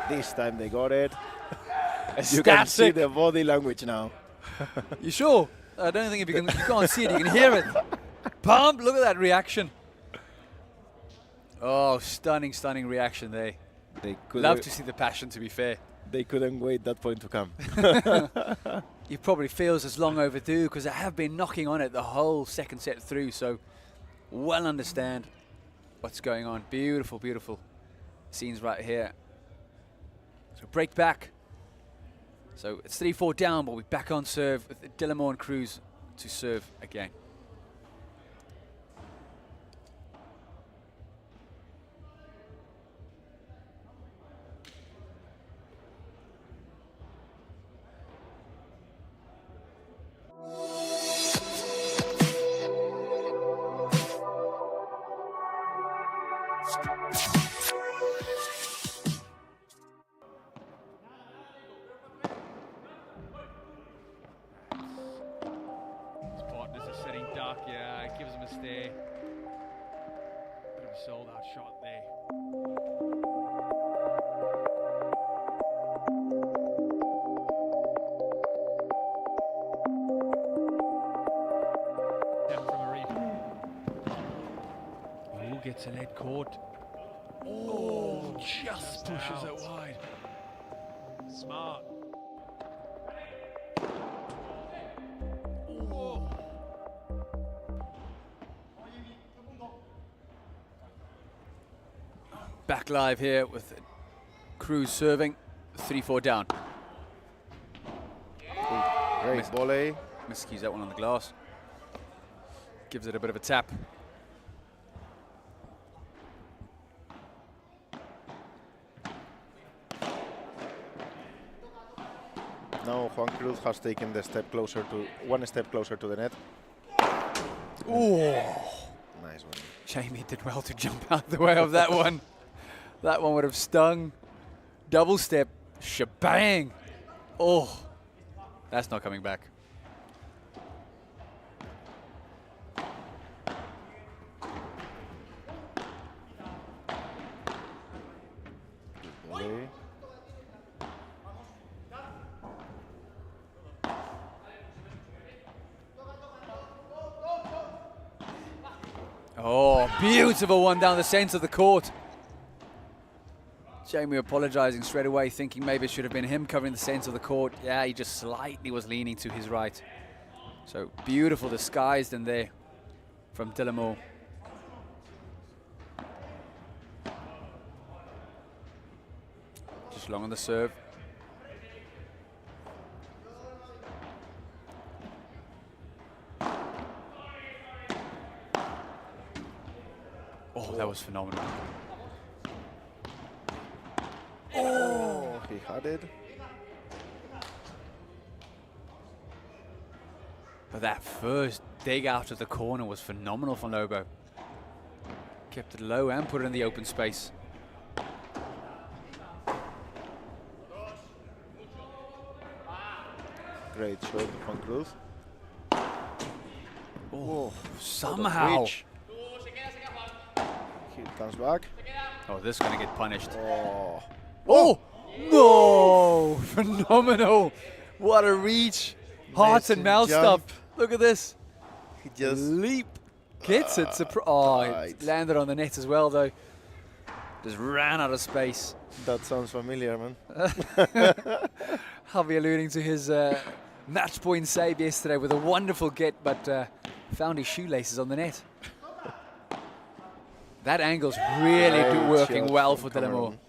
This time they got it. You can see Static. the body language now. You sure? I don't think if you can't see it, you can hear it. Pump, look at that reaction. Oh, stunning, stunning reaction there. They could Love to see the passion, to be fair. They couldn't wait that point to come. He probably feels it's long overdue because they have been knocking on it the whole second set through, so well understand what's going on. Beautiful, beautiful scenes right here. So break back. So it's 3-4 down, but we're back on serve with Delamore and Cruz to serve again. There. Bit of a sold out shot there. From a reef. Oh, gets a lead caught. Oh, just pushes it wide. Smart. Back live here with Cruz serving, 3-4 down. Great volley. Miscues that one on the glass. Gives it a bit of a tap. Now Juan Cruz has taken the one step closer to the net. Ooh. Nice one. Jamie did well to jump out the way of that one. That one would have stung. Double step, shebang. Oh, that's not coming back. Volley. Oh, beautiful one down the centre of the court. Jamie apologising straight away, thinking maybe it should have been him covering the centre of the court. Yeah, he just slightly was leaning to his right. So beautiful disguised in there from Dillamore. Just long on the serve. Oh, that was phenomenal. Oh, he had it. But that first dig out of the corner was phenomenal from Lobo. Kept it low and put it in the open space. Great shot from Cruz. Oh, somehow. He comes back. Oh, this is going to get punished. Oh, Oh, no! Phenomenal. What a reach. Heart and Amazing mouth jump. stuff. Look at this. he just Leap. Gets it. Oh, it right. landed on the net as well, though. Just ran out of space. that sounds familiar, man. Javi alluding to his match point save yesterday with a wonderful get, but found his shoelaces on the net. That angle's really Great working shot well from for Dillamore. Cameron.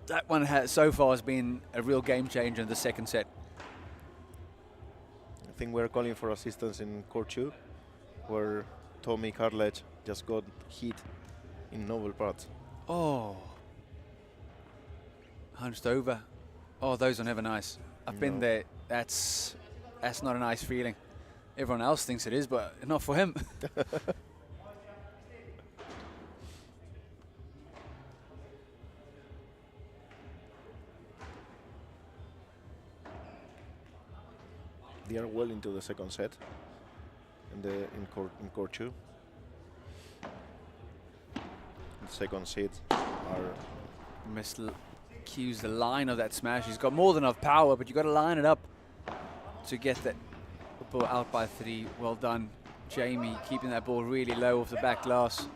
That one so far has been a real game changer in the second set. I think we're calling for assistance in court 2, where Tommy Carledge just got hit in noble parts. Oh. Hunched over. Oh, those are never nice. I've been No. there. That's not a nice feeling. Everyone else thinks it is, but not for him. They are well into the second set in court 2. The second set are Miscues the line of that smash. He's got more than enough power, but you got to line it up to get that ball out by 3. Well done, Jamie, keeping that ball really low off the back glass.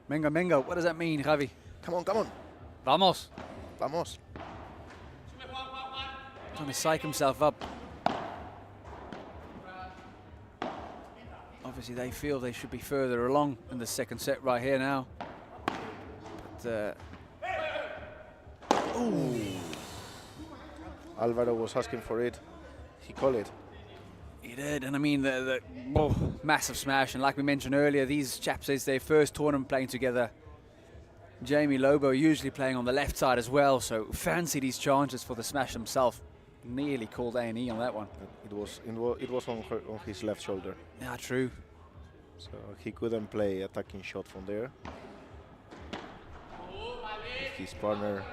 Menga, what does that mean, Javi? come on, Vamos. vamos. Trying to psych himself up. Obviously, they feel they should be further along in the second set right here now. But, Alvaro was asking for it. He called it. he did, and I mean, the massive smash. And like we mentioned earlier, these chaps, it's their first tournament playing together. Jamie Lobo usually playing on the left side as well, so fancy these chances for the smash himself. Nearly called A&E on that one. It was on his left shoulder, Yeah, true. so he couldn't play attacking shot from there. If his partner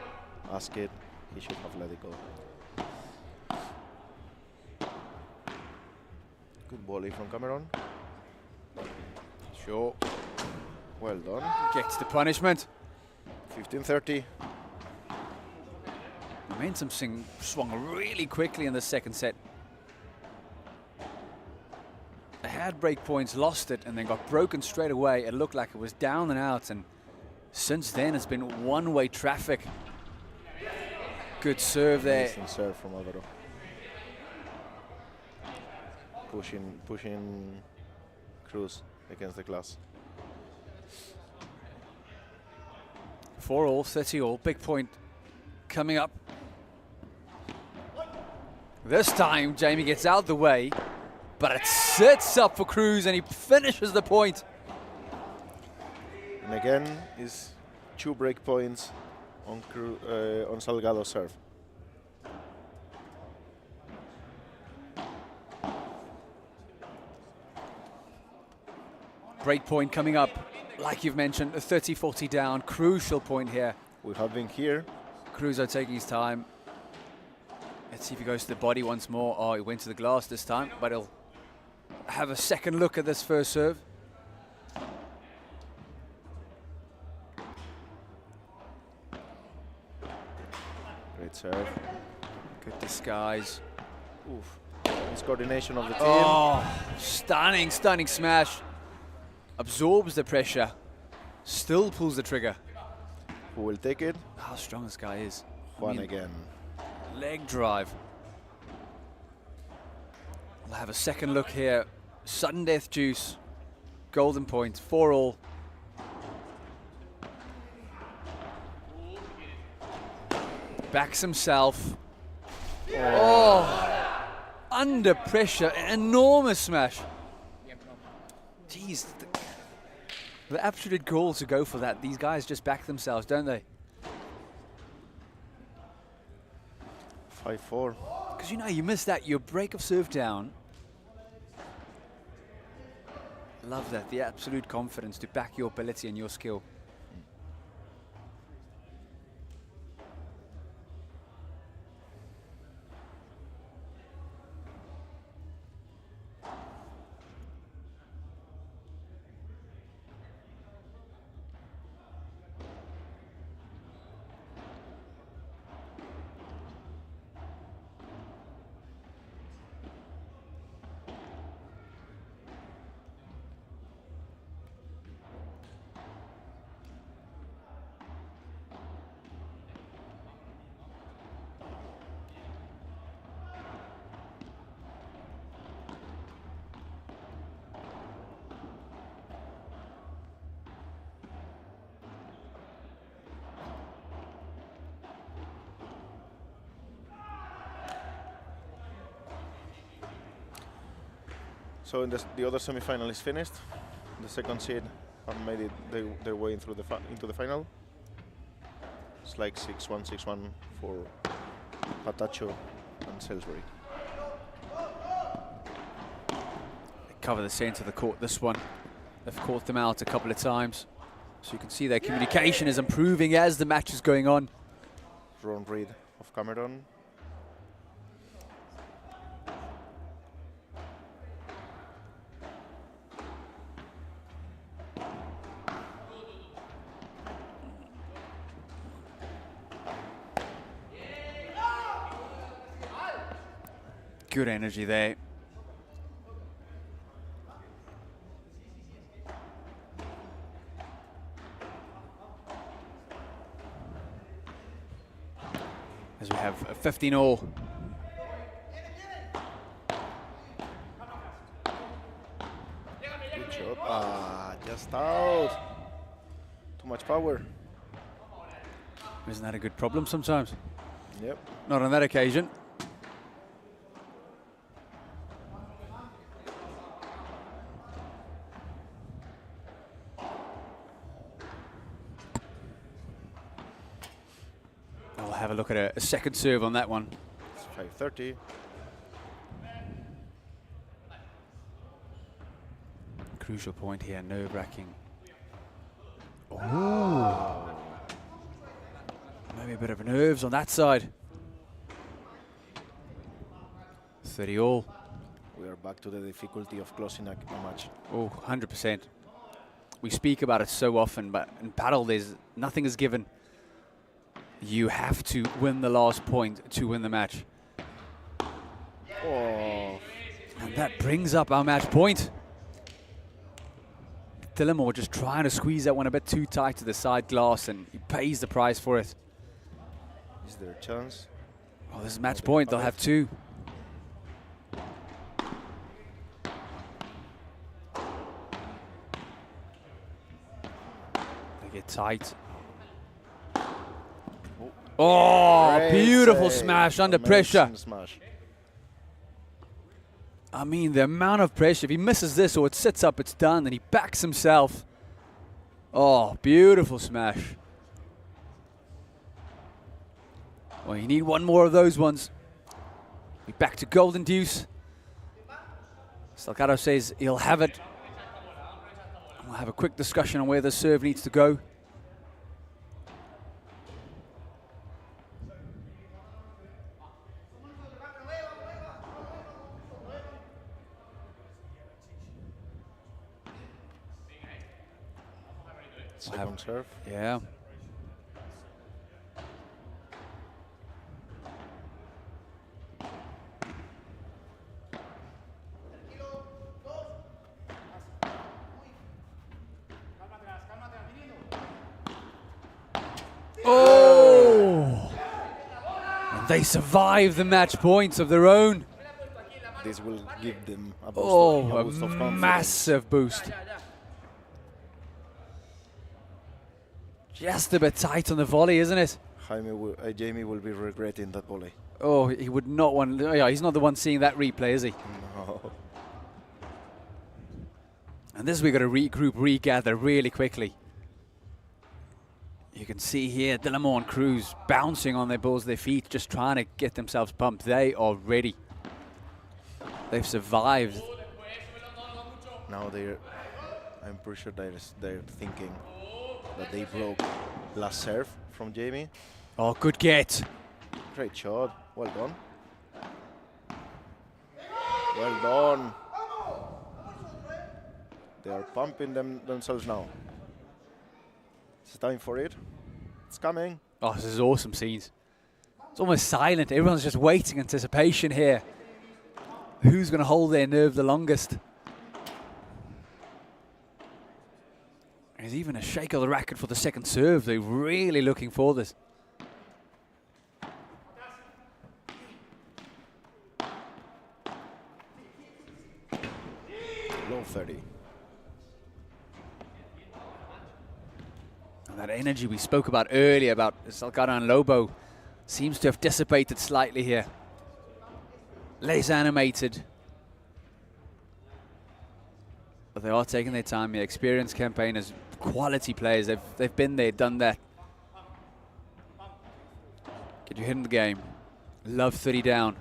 asked it, he should have let it go. Good volley from Cameron. Sure. Well done. Gets the punishment. 15-30. Momentum swung really quickly in the second set. They had break points, lost it, and then got broken straight away. It looked like it was down and out, and since then it's been one-way traffic. Good serve there. Decent serve from Alvaro. Pushing Cruz against the glass. 4-all, 30-all, big point coming up. This time Jamie gets out the way, but it sits up for Cruz and he finishes the point. And again is 2 break points on Salgado's serve. Break point coming up, like you've mentioned, a 30-40 down, crucial point here. We have been here. Cruz are taking his time. Let's see if he goes to the body once more. Oh, he went to the glass this time, but he'll have a second look at this first serve. Great serve. Good disguise. Oof. It's coordination of the team. Oh, stunning, stunning smash. Absorbs the pressure. Still pulls the trigger. Who will take it? How strong this guy is. Juan again. Leg drive. We'll have a second look here. Sudden death juice. Golden point, 4-all. Backs himself. Oh, under pressure, an enormous smash. Jeez, the absolute goal to go for that. These guys just back themselves, don't they? 5-4. Because you know, you miss that, your break of serve down. Love that, the absolute confidence to back your ability and your skill. So the other semi-final is finished. The second seed have made it their way into the final. It's like 6-1, 6-1 for Patacho and Salisbury. They cover the centre of the court this one. They've caught them out a couple of times. So you can see their communication is improving as the match is going on. Ron Reed of Cameroon. Good energy there. As we have a 15-all. Good shot. Just out. Too much power. Isn't that a good problem sometimes? Yep. Not on that occasion. I'll have a look at a second serve on that one. It's 5:30. Crucial point here, nerve-wracking. Oh. Maybe a bit of nerves on that side. 30-all. We are back to the difficulty of closing a match. Oh, 100%. We speak about it so often, but in paddle, nothing is given. You have to win the last point to win the match. Oh. And that brings up our match point. Dillamore just trying to squeeze that one a bit too tight to the side glass, and he pays the price for it. Is there a chance? Oh, this is match point. They'll have two. They get tight. Oh, Great beautiful save. smash under Amazing pressure. Smash. I mean, the amount of pressure. If he misses this or it sits up, it's done. And he backs himself. Oh, beautiful smash. Well, you need one more of those ones. Be back to golden deuce. Salgado says he'll have it. We'll have a quick discussion on where the serve needs to go. Second serve. Yeah. They survive the match points of their own. This will give them a boost, Oh, a a boost of confidence. massive boost. Just a bit tight on the volley, isn't it? Jamie will be regretting that volley. Oh, he would not want. Oh, yeah, he's not the one seeing that replay, is he? No. And this we got to regroup, regather really quickly. You can see here Dillamore and Cruz bouncing on their balls, their feet, just trying to get themselves pumped. They are ready. They've survived. Now I'm pretty sure they're thinking that they broke last serve from Jamie. Oh, good get. Great shot. Well done. Well done. They are pumping themselves now. It's time for it. It's coming. Oh, this is awesome scenes. It's almost silent. Everyone's just waiting, anticipation here. Who's going to hold their nerve the longest? There's even a shake of the racket for the second serve. They're really looking for this. Low 30. And that energy we spoke about earlier about Salgado and Lobo seems to have dissipated slightly here. Less animated. But they are taking their time here. Experienced campaigners, quality players. They've been there, done that. Get your head in the game. Love 30 down.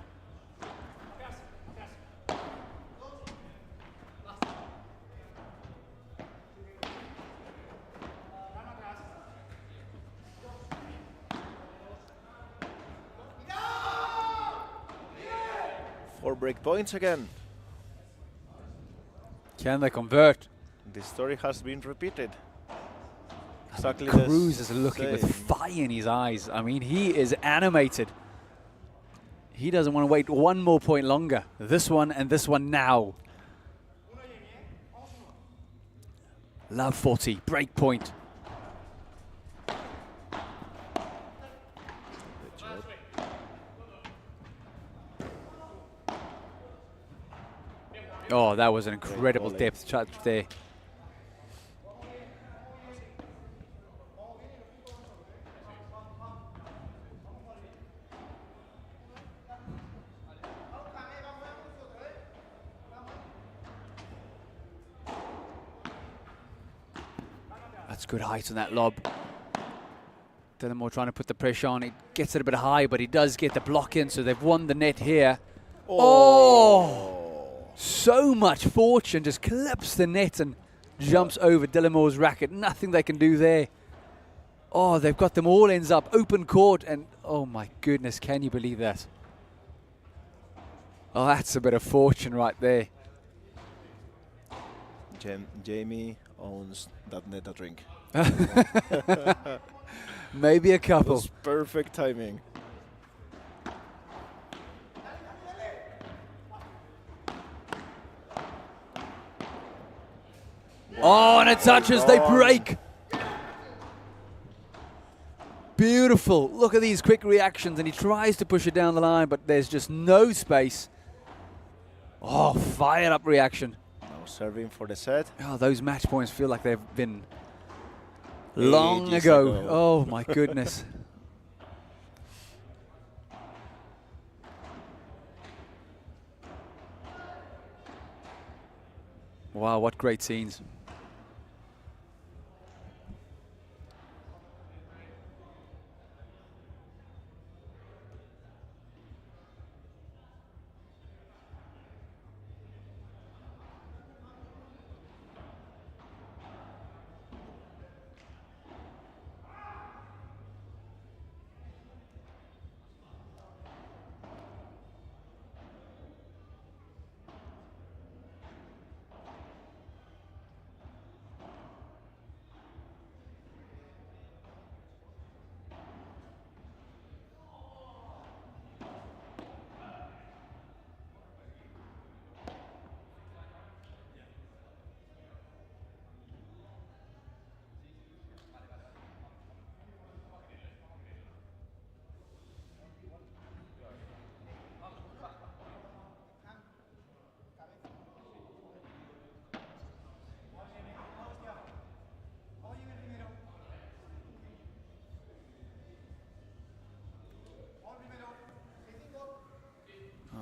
Four break points again. Can they convert? This story has been repeated. Exactly. Cruz is looking with fire in his eyes. I mean, he is animated. He doesn't want to wait one more point longer. This one and this one now. Love 40, break point. Oh, that was an incredible depth touch there. That's good height on that lob. Dillamore trying to put the pressure on. He gets it a bit high, but he does get the block in, so they've won the net here. Oh! So much fortune, just clips the net and jumps over Dillamore's racket. Nothing they can do there. Oh, they've got them all ends up. Open court, and oh my goodness, can you believe that? Oh, that's a bit of fortune right there. Jamie owns that net a drink. Maybe a couple. It was perfect timing. Oh, and it touches, they break. Beautiful. Look at these quick reactions, and he tries to push it down the line, but there's just no space. Oh, fired up reaction. Now serving for the set. Oh, those match points feel like they've been long ago. Oh, my goodness. Wow, what great scenes.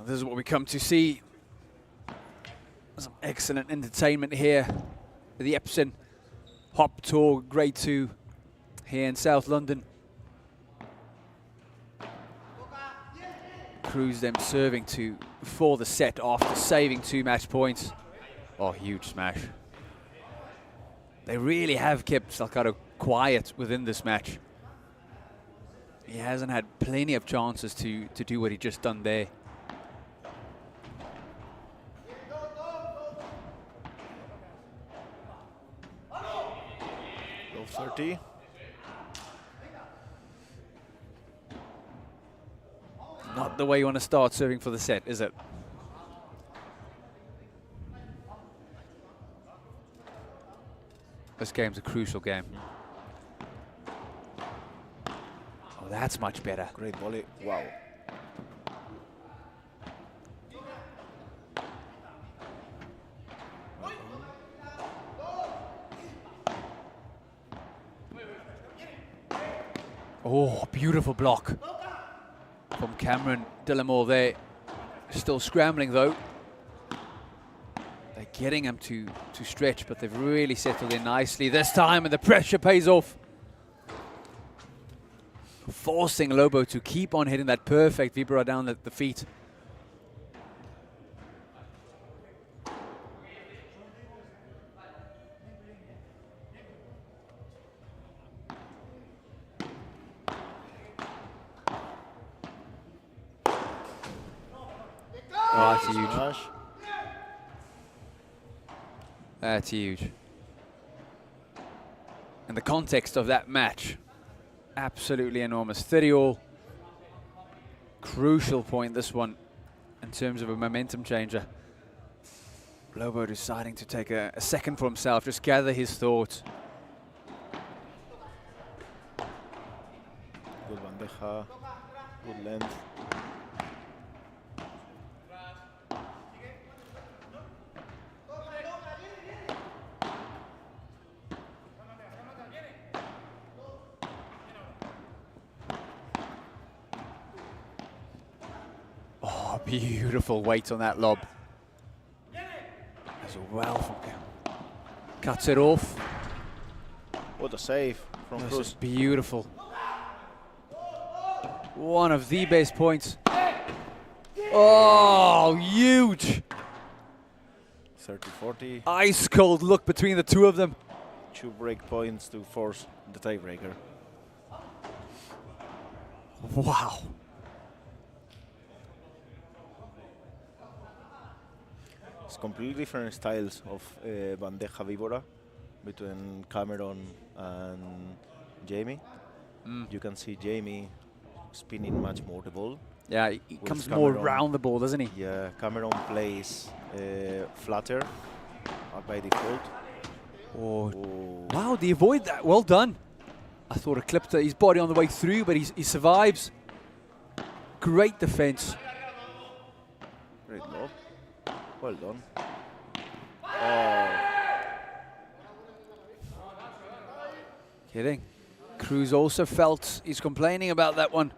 this is what we come to see. Some excellent entertainment here at the Epsom Hop Tour Grade 2 here in South London. Cruz them serving for the set after saving 2 match points. Oh, huge smash. They really have kept Salgado quiet within this match. He hasn't had plenty of chances to do what he just done there. 30. Not the way you want to start serving for the set, is it? This game's a crucial game. Oh, that's much better. Great volley. Wow. Oh, beautiful block from Cameron Dillamore there. Still scrambling though. They're getting him to stretch, but they've really settled in nicely this time, and the pressure pays off. Forcing Lobo to keep on hitting that perfect vibra down the feet. Oh, that's huge. That's huge. In the context of that match, absolutely enormous. 30 all. Crucial point, this one, in terms of a momentum changer. Lobo deciding to take a second for himself, just gather his thoughts. Good bandeja, good length. Oh, beautiful weight on that lob. As well from Cam. Cuts it off. What a save from This Cruz. is beautiful. One of the best points. Oh, huge. 30-40. Ice cold look between the two of them. 2 break points to force the tiebreaker. Wow. It's completely different styles of bandeja víbora between Cameron and Jamie. You can see Jamie spinning much more the ball. Yeah, he With comes more Cameron. round the ball, doesn't he? Yeah, Cameron plays flatter by default. Oh, Oh, wow, they avoid that. Well done. I thought it clipped his body on the way through, but he survives. Great defense. great lob. Well done. Oh, Kidding. Cruz also felt he's complaining about that one.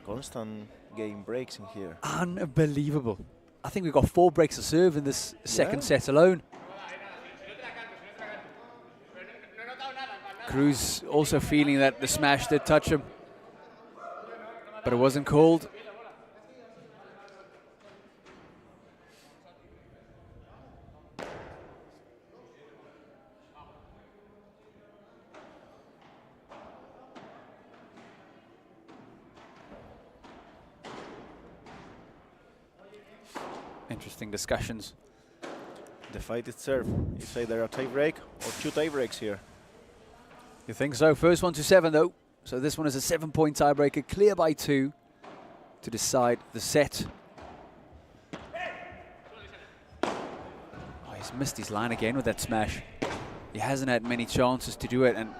constant game breaks in here. Unbelievable. I think we've got 4 breaks of serve in this second Yeah. set alone. Cruz also feeling that the smash did touch him, but it wasn't called. Interesting discussions. The fight itself is either a tie break or 2 tie breaks here. You think so? First one to 7 though. So this one is a 7-point tiebreaker, clear by 2 to decide the set. Oh, he's missed his line again with that smash. He hasn't had many chances to do it and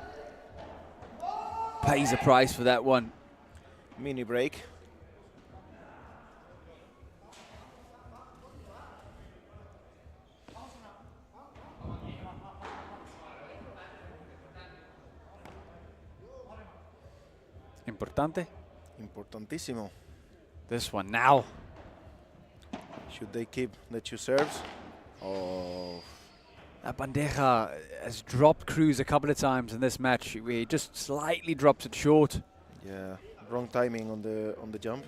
pays the price for that one. Mini break. importante. Importantissimo. This one now. Should they keep the 2 serves? Oh, That bandeja has dropped Cruz a couple of times in this match. He just slightly drops it short. yeah, wrong timing on the jump.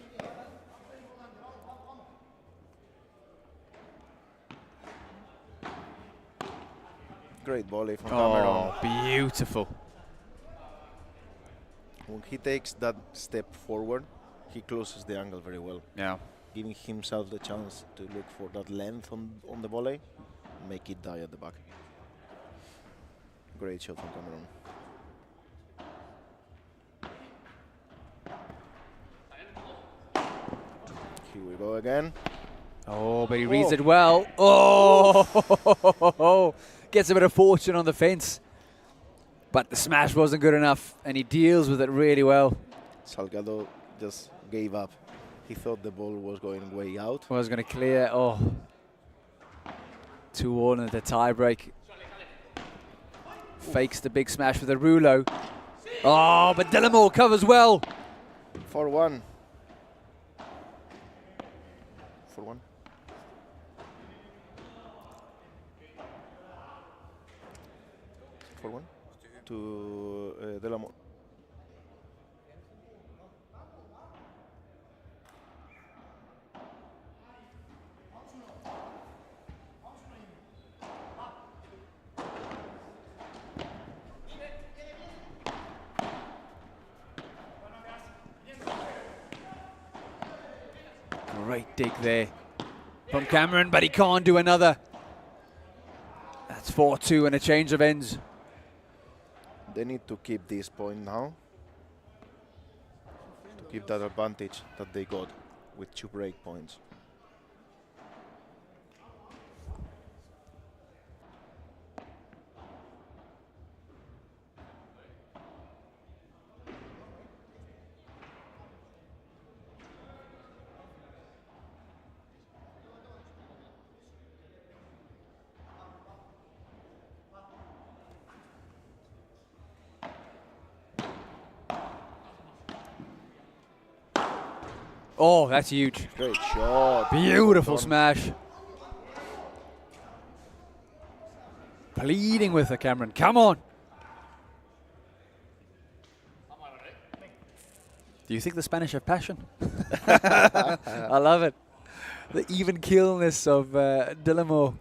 Great volley from Cameron. Oh, beautiful. When he takes that step forward, he closes the angle very well, Yeah. giving himself the chance to look for that length on the volley, make it die at the back. Great shot from Cameron. Here we go again. Oh, but he reads it well. Oh, gets a bit of fortune on the fence. But the smash wasn't good enough, and he deals with it really well. Salgado just gave up. He thought the ball was going way out. Was going to clear. Oh, 2-all in the tie break. Fakes the big smash with a Rulo. Oh, but Dillamore covers well. 4-1. 4-1. To Dillamore. Great dig there from Cameron, but he can't do another. That's 4-2 and a change of ends. They need to keep this point now, to keep that advantage that they got with 2 break points. Oh, that's huge. Great shot. Beautiful smash. Pleading with her, Cameron. Come on. Do you think the Spanish have passion? I love it. The even keelness of Dillamore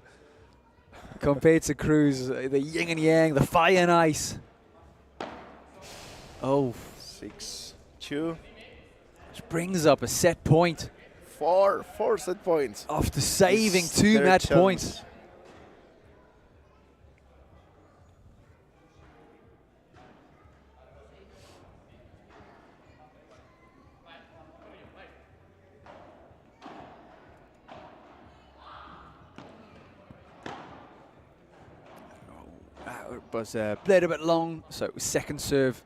compared to Cruz. The yin and yang, the fire and ice. Oh. 6-2. Which brings up a set point. 4 set points. After saving It's 2 their match chance. points. It was played a bit long, so it was second serve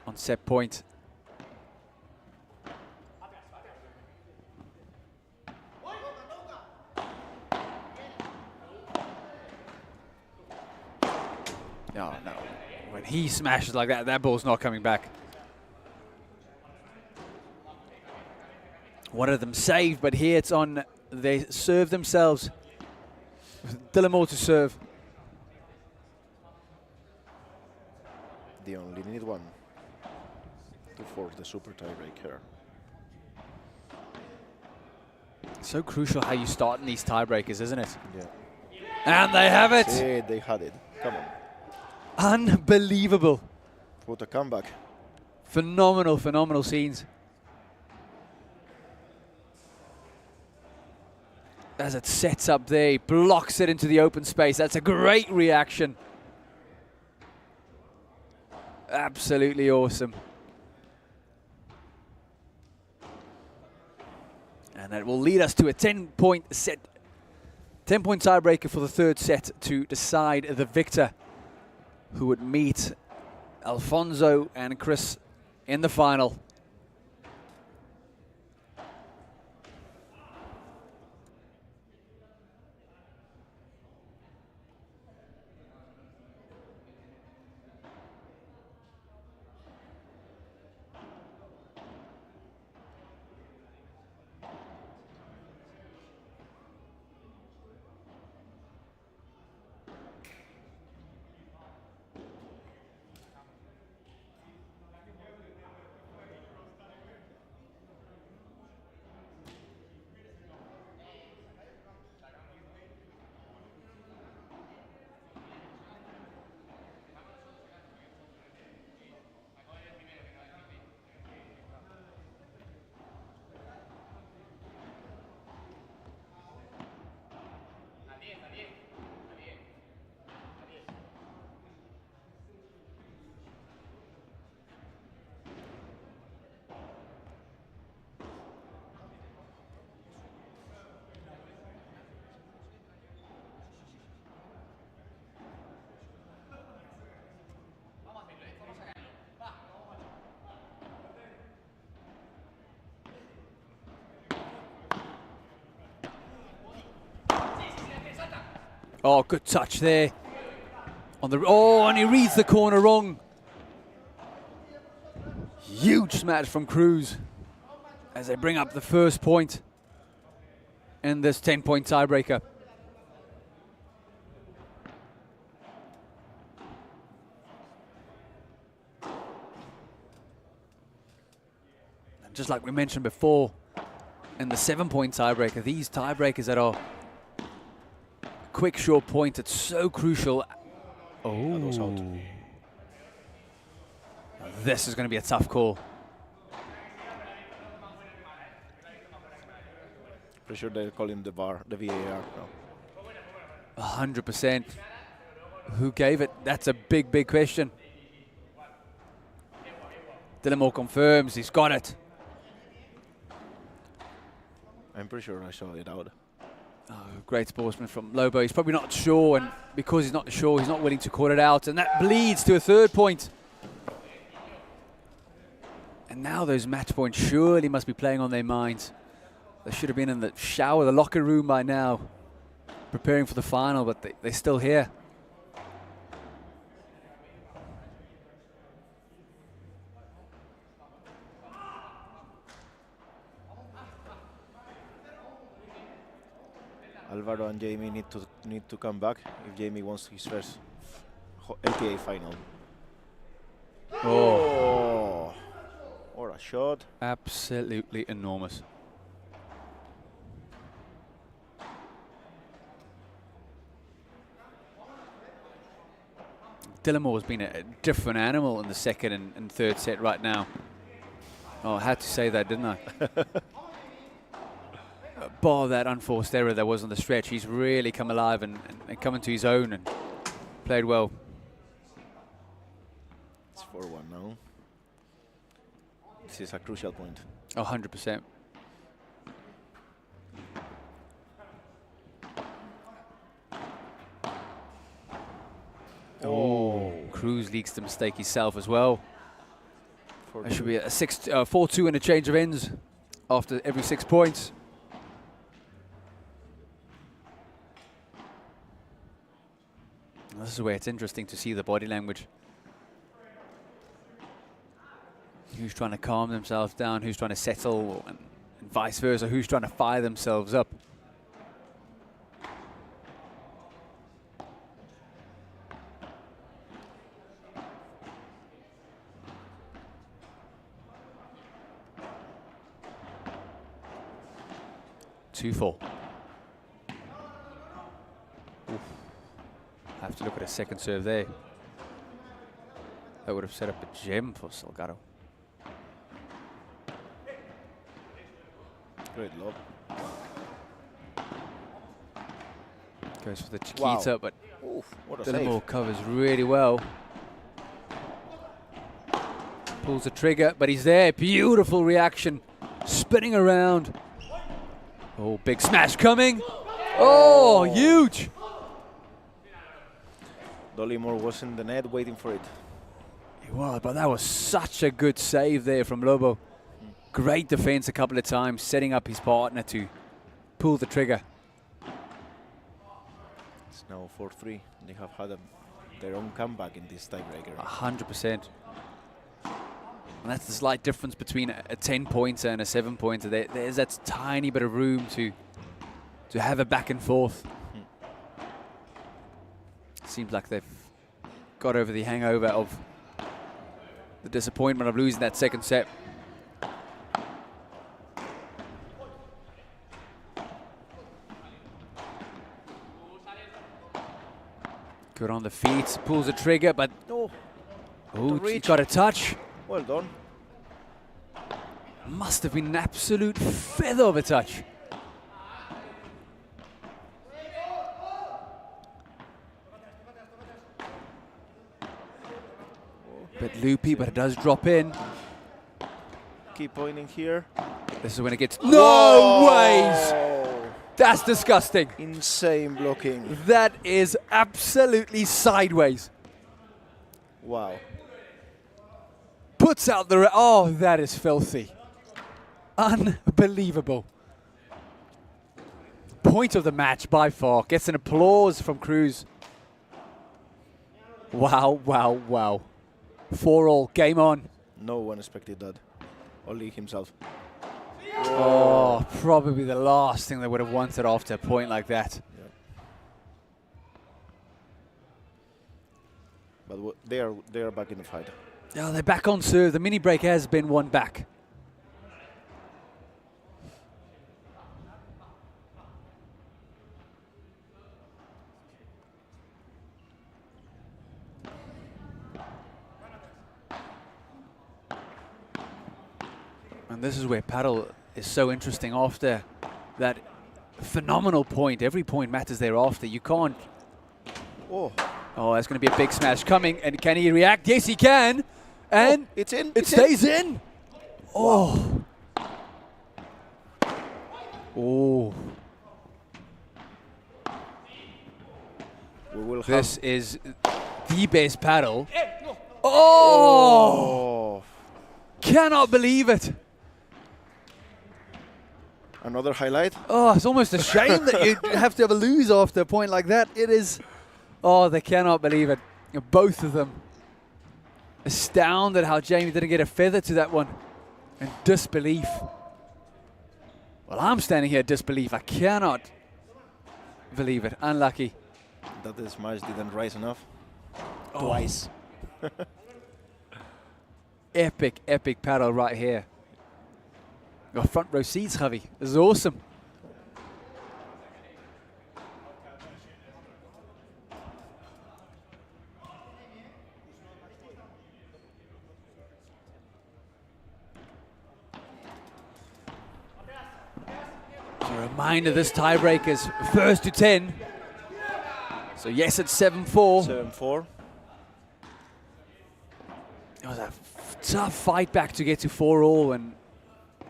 on set point. Oh, no. When he smashes like that, that ball's not coming back. One of them saved, but here it's on. They serve themselves. Dillamore to serve. They only need one to force the super tiebreak here. So crucial how you start in these tiebreakers, isn't it? Yeah. And they have it. Yeah, they had it. Come on. Unbelievable. What a comeback. Phenomenal, phenomenal scenes. As it sets up there, he blocks it into the open space. That's a great reaction. Absolutely awesome. And that will lead us to a 10-point set. 10-point tiebreaker for the third set to decide the victor, who would meet Alfonso and Chris in the final. Oh, good touch there. And he reads the corner wrong. Huge smash from Cruz as they bring up the first point in this 10-point tiebreaker. And just like we mentioned before, in the 7-point tiebreaker, these tiebreakers that are quick, short point, it's so crucial. Oh, this is going to be a tough call. Pretty sure they're calling the VAR, the VAR. No. 100%. Who gave it? That's a big, big question. Dillamore confirms he's got it. I'm pretty sure I saw it out. Oh, great sportsman from Lobo. He's probably not sure, and because he's not sure, he's not willing to call it out, and that bleeds to a 3rd point. And now those match points surely must be playing on their minds. They should have been in the shower, the locker room by now, preparing for the final, but they're still here. Alvaro and Jamie need to come back if Jamie wants his first LTA final. Oh, or a shot. Absolutely enormous. Dillamore has been a different animal in the 2nd and 3rd set right now. Oh, I had to say that, didn't I? Bar that unforced error there was on the stretch, he's really come alive and come into his own and played well. It's 4-1 now. This is a crucial point. 100%. Oh, Cruz leaks the mistake himself as well. There should be a 4-2 and a change of ends after every 6 points. This is where it's interesting to see the body language. Who's trying to calm themselves down, who's trying to settle, and vice versa, who's trying to fire themselves up. Two-4. Have to look at a second serve there. That would have set up a gem for Salgado. Great lob. Goes for the Chiquita, but what a Dillamore save. covers really well. Pulls the trigger, but he's there. Beautiful reaction. Spinning around. Oh, big smash coming. Oh, huge. Dollimore was in the net waiting for it. He was, but that was such a good save there from Lobo. Great defense a couple of times, setting up his partner to pull the trigger. It's now 4-3. They have had their own comeback in this tiebreaker. 100%. And that's the slight difference between a 10-pointer and a 7-pointer. There's that tiny bit of room to have a back and forth. Seems like they've got over the hangover of the disappointment of losing that second set. Good on the feet, pulls the trigger, but he got a touch. Well done. Must have been an absolute feather of a touch. Bit loopy, but it does drop in. Keep pointing here. This is when it gets... No ways! That's disgusting. Insane blocking. That is absolutely sideways. Wow. Puts out the... Oh, that is filthy. Unbelievable. point of the match by far. Gets an applause from Cruz. Wow, wow, wow. 4-all, game on. No one expected that. Only himself. Oh, probably the last thing they would have wanted after a point like that. Yeah. But they are back in the fight. Oh, they're back on serve. The mini break has been won back. And this is where paddle is so interesting after that phenomenal point. Every point matters thereafter. You can't... Oh, Oh, that's going to be a big smash coming. And can he react? Yes, he can. And it's in. it stays in. Oh. Oh. We will This have is the best paddle. Oh! Cannot believe it. another highlight. Oh, it's almost a shame that you have to have a lose after a point like that. It is. Oh, they cannot believe it. Both of them astounded how Jamie didn't get a feather to that one. And disbelief. Well, I'm standing here disbelief. I cannot believe it. Unlucky. That the smash didn't rise enough. Twice. Epic, epic paddle right here. Got front row seats, Javi. This is awesome. A reminder, this tiebreak is first to 10. So yes, it's 7-4. 7-4. It was a tough fight back to get to 4-all, and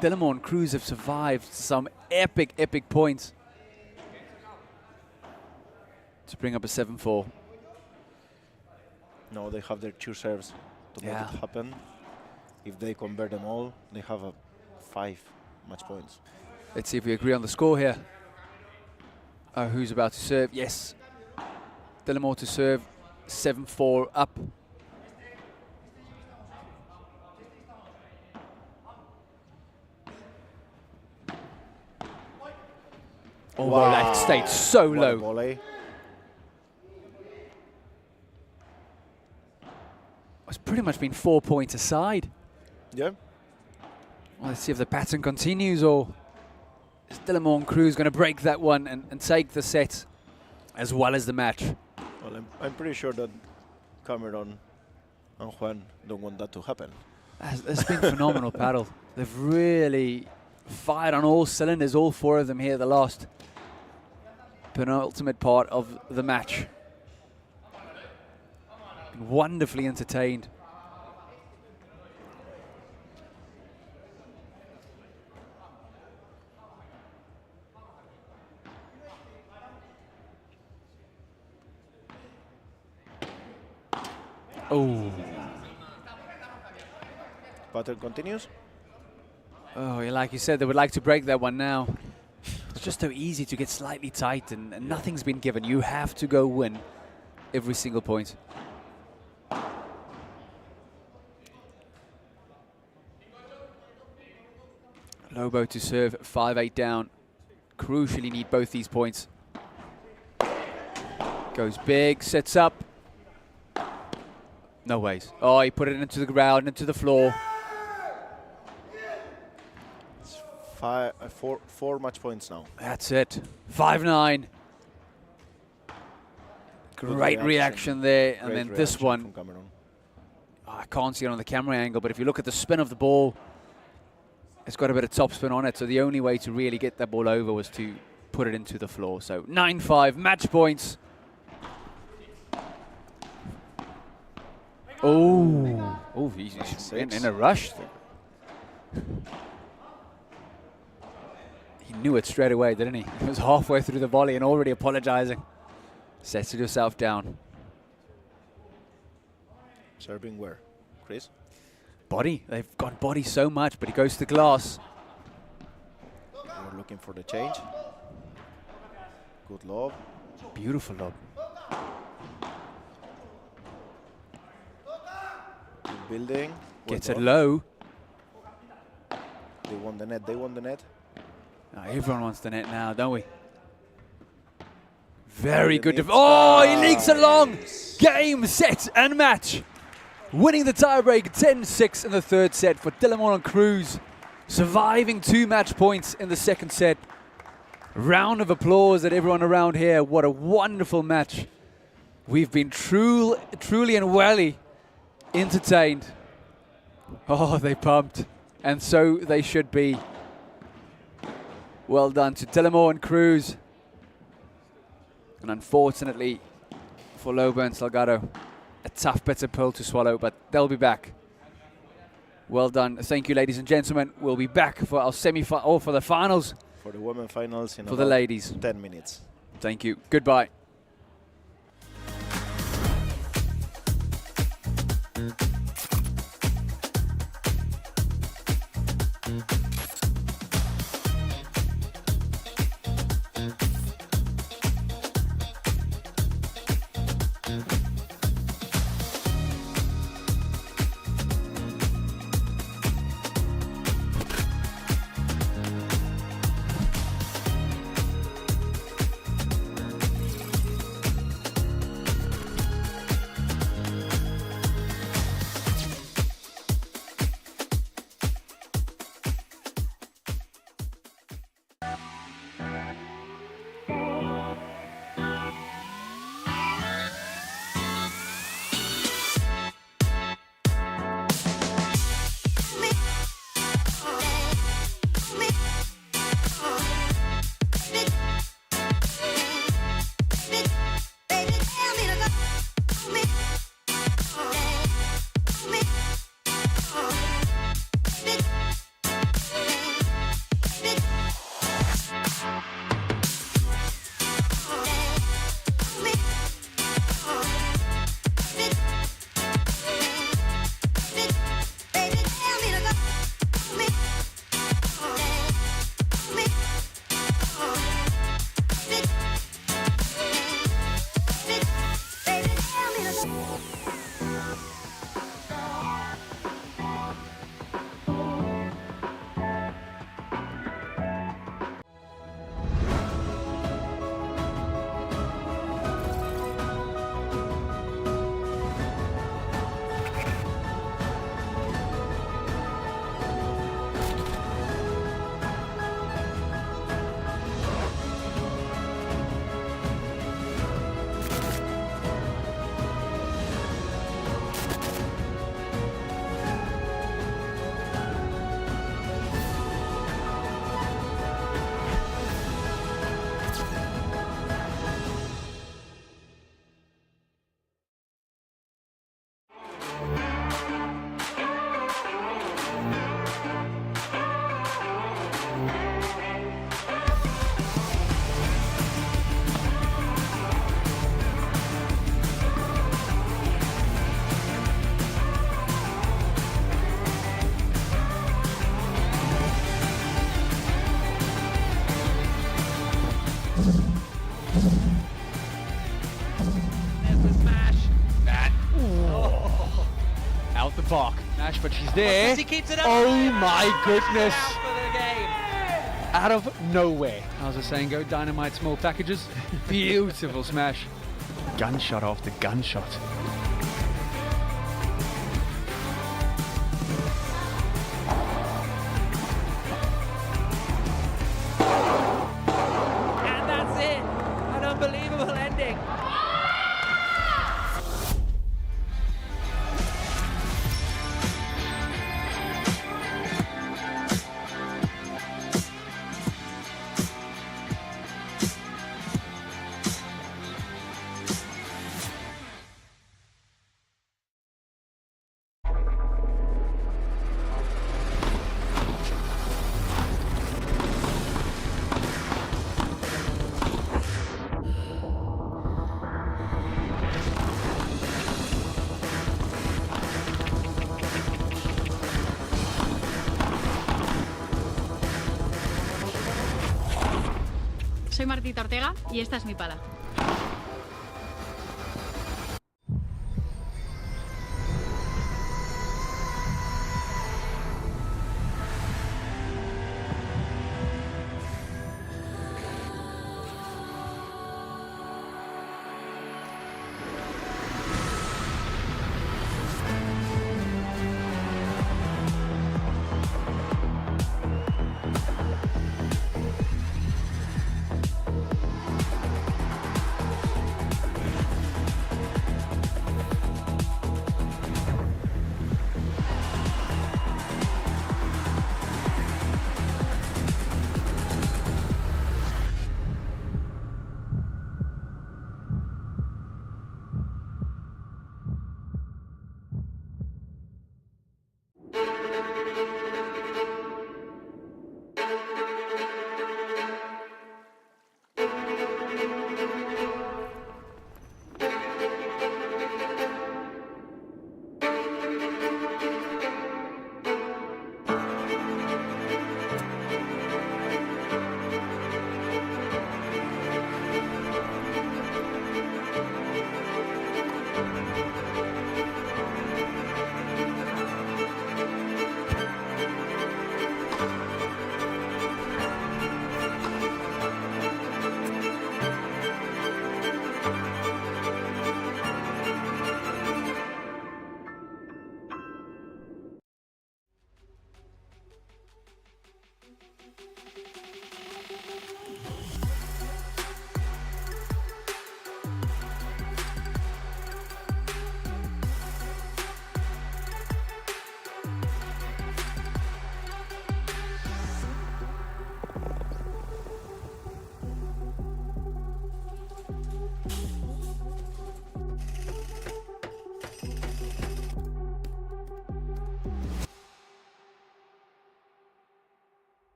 Dillamore and Cruz have survived some epic, epic points to bring up a 7-4. No, they have their 2 serves to make it happen. If they convert them all, they have a 5 match points. Let's see if we agree on the score here. Who's about to serve? Yes. Dillamore to serve, 7-4 up. Oh, wow. That stayed so What a low. volley. It's pretty much been 4 points aside. Yeah. Well, let's see if the pattern continues, or is Dillamore and Cruz going to break that one and take the set as well as the match? Well, I'm pretty sure that Cameron and Juan don't want that to happen. It's been phenomenal paddle. They've really fired on all cylinders, all 4 of them here, the last penultimate part of the match. Been wonderfully entertained. Oh. Pattern continues. Oh, like you said, they would like to break that one now. It's just so easy to get slightly tight, and nothing's been given. You have to go win every single point. Lobo to serve, 5-8 down. Crucially need both these points. Goes big, sets up. No ways. Oh, he put it into the ground, into the floor. It's 4 match points now. That's it. 5-9. Great reaction there. And then this one, I can't see it on the camera angle, but if you look at the spin of the ball, it's got a bit of topspin on it. So the only way to really get that ball over was to put it into the floor. So 9-5, match points. Oh, he's in a rush. He knew it straight away, didn't he? He was halfway through the volley and already apologizing. Settle yourself down. Serving where? Chris? Body. They've got body so much, but he goes to the glass. We're looking for the change. Good lob. Beautiful lob. Good building. Gets Well it done. low. They won the net. They won the net. Everyone wants the net now, don't we? Very good. It's Oh, he leaks nice. along. Game, set, and match. Winning the tiebreak 10-6 in the third set for Delamore and Cruz. Surviving 2 match points in the second set. Round of applause at everyone around here. What a wonderful match. We've been truly and welly entertained. Oh, they pumped. And so they should be. Well done to Delamore and Cruz. And unfortunately for Lobo and Salgado, a tough bitter pill to swallow, but they'll be back. Well done. Thank you, ladies and gentlemen. We'll be back for our semi-final, for the finals. For the women finals in For the about ladies. 10 minutes. Thank you. Goodbye. Out the park. Nash, but she's there. He keeps it up. Oh my goodness. For the game. Out of nowhere. How's the saying go? Dynamite small packages. Beautiful smash. Gunshot after gunshot. And that's it. An unbelievable ending. soy Martita Ortega y esta es mi pala.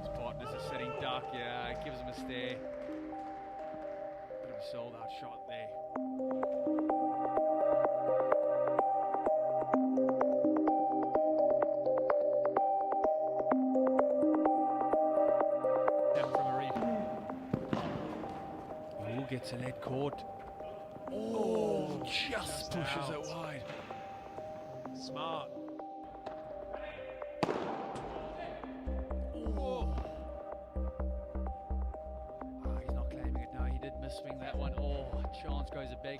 His partners are sitting duck, yeah, it gives him a stare. Bit of a sold out shot there. Down from a reef. Ooh, gets a net caught. Oh, just pushes it wide. Smart. He's not claiming it now. He did miss swing that one. Oh, chance goes a big.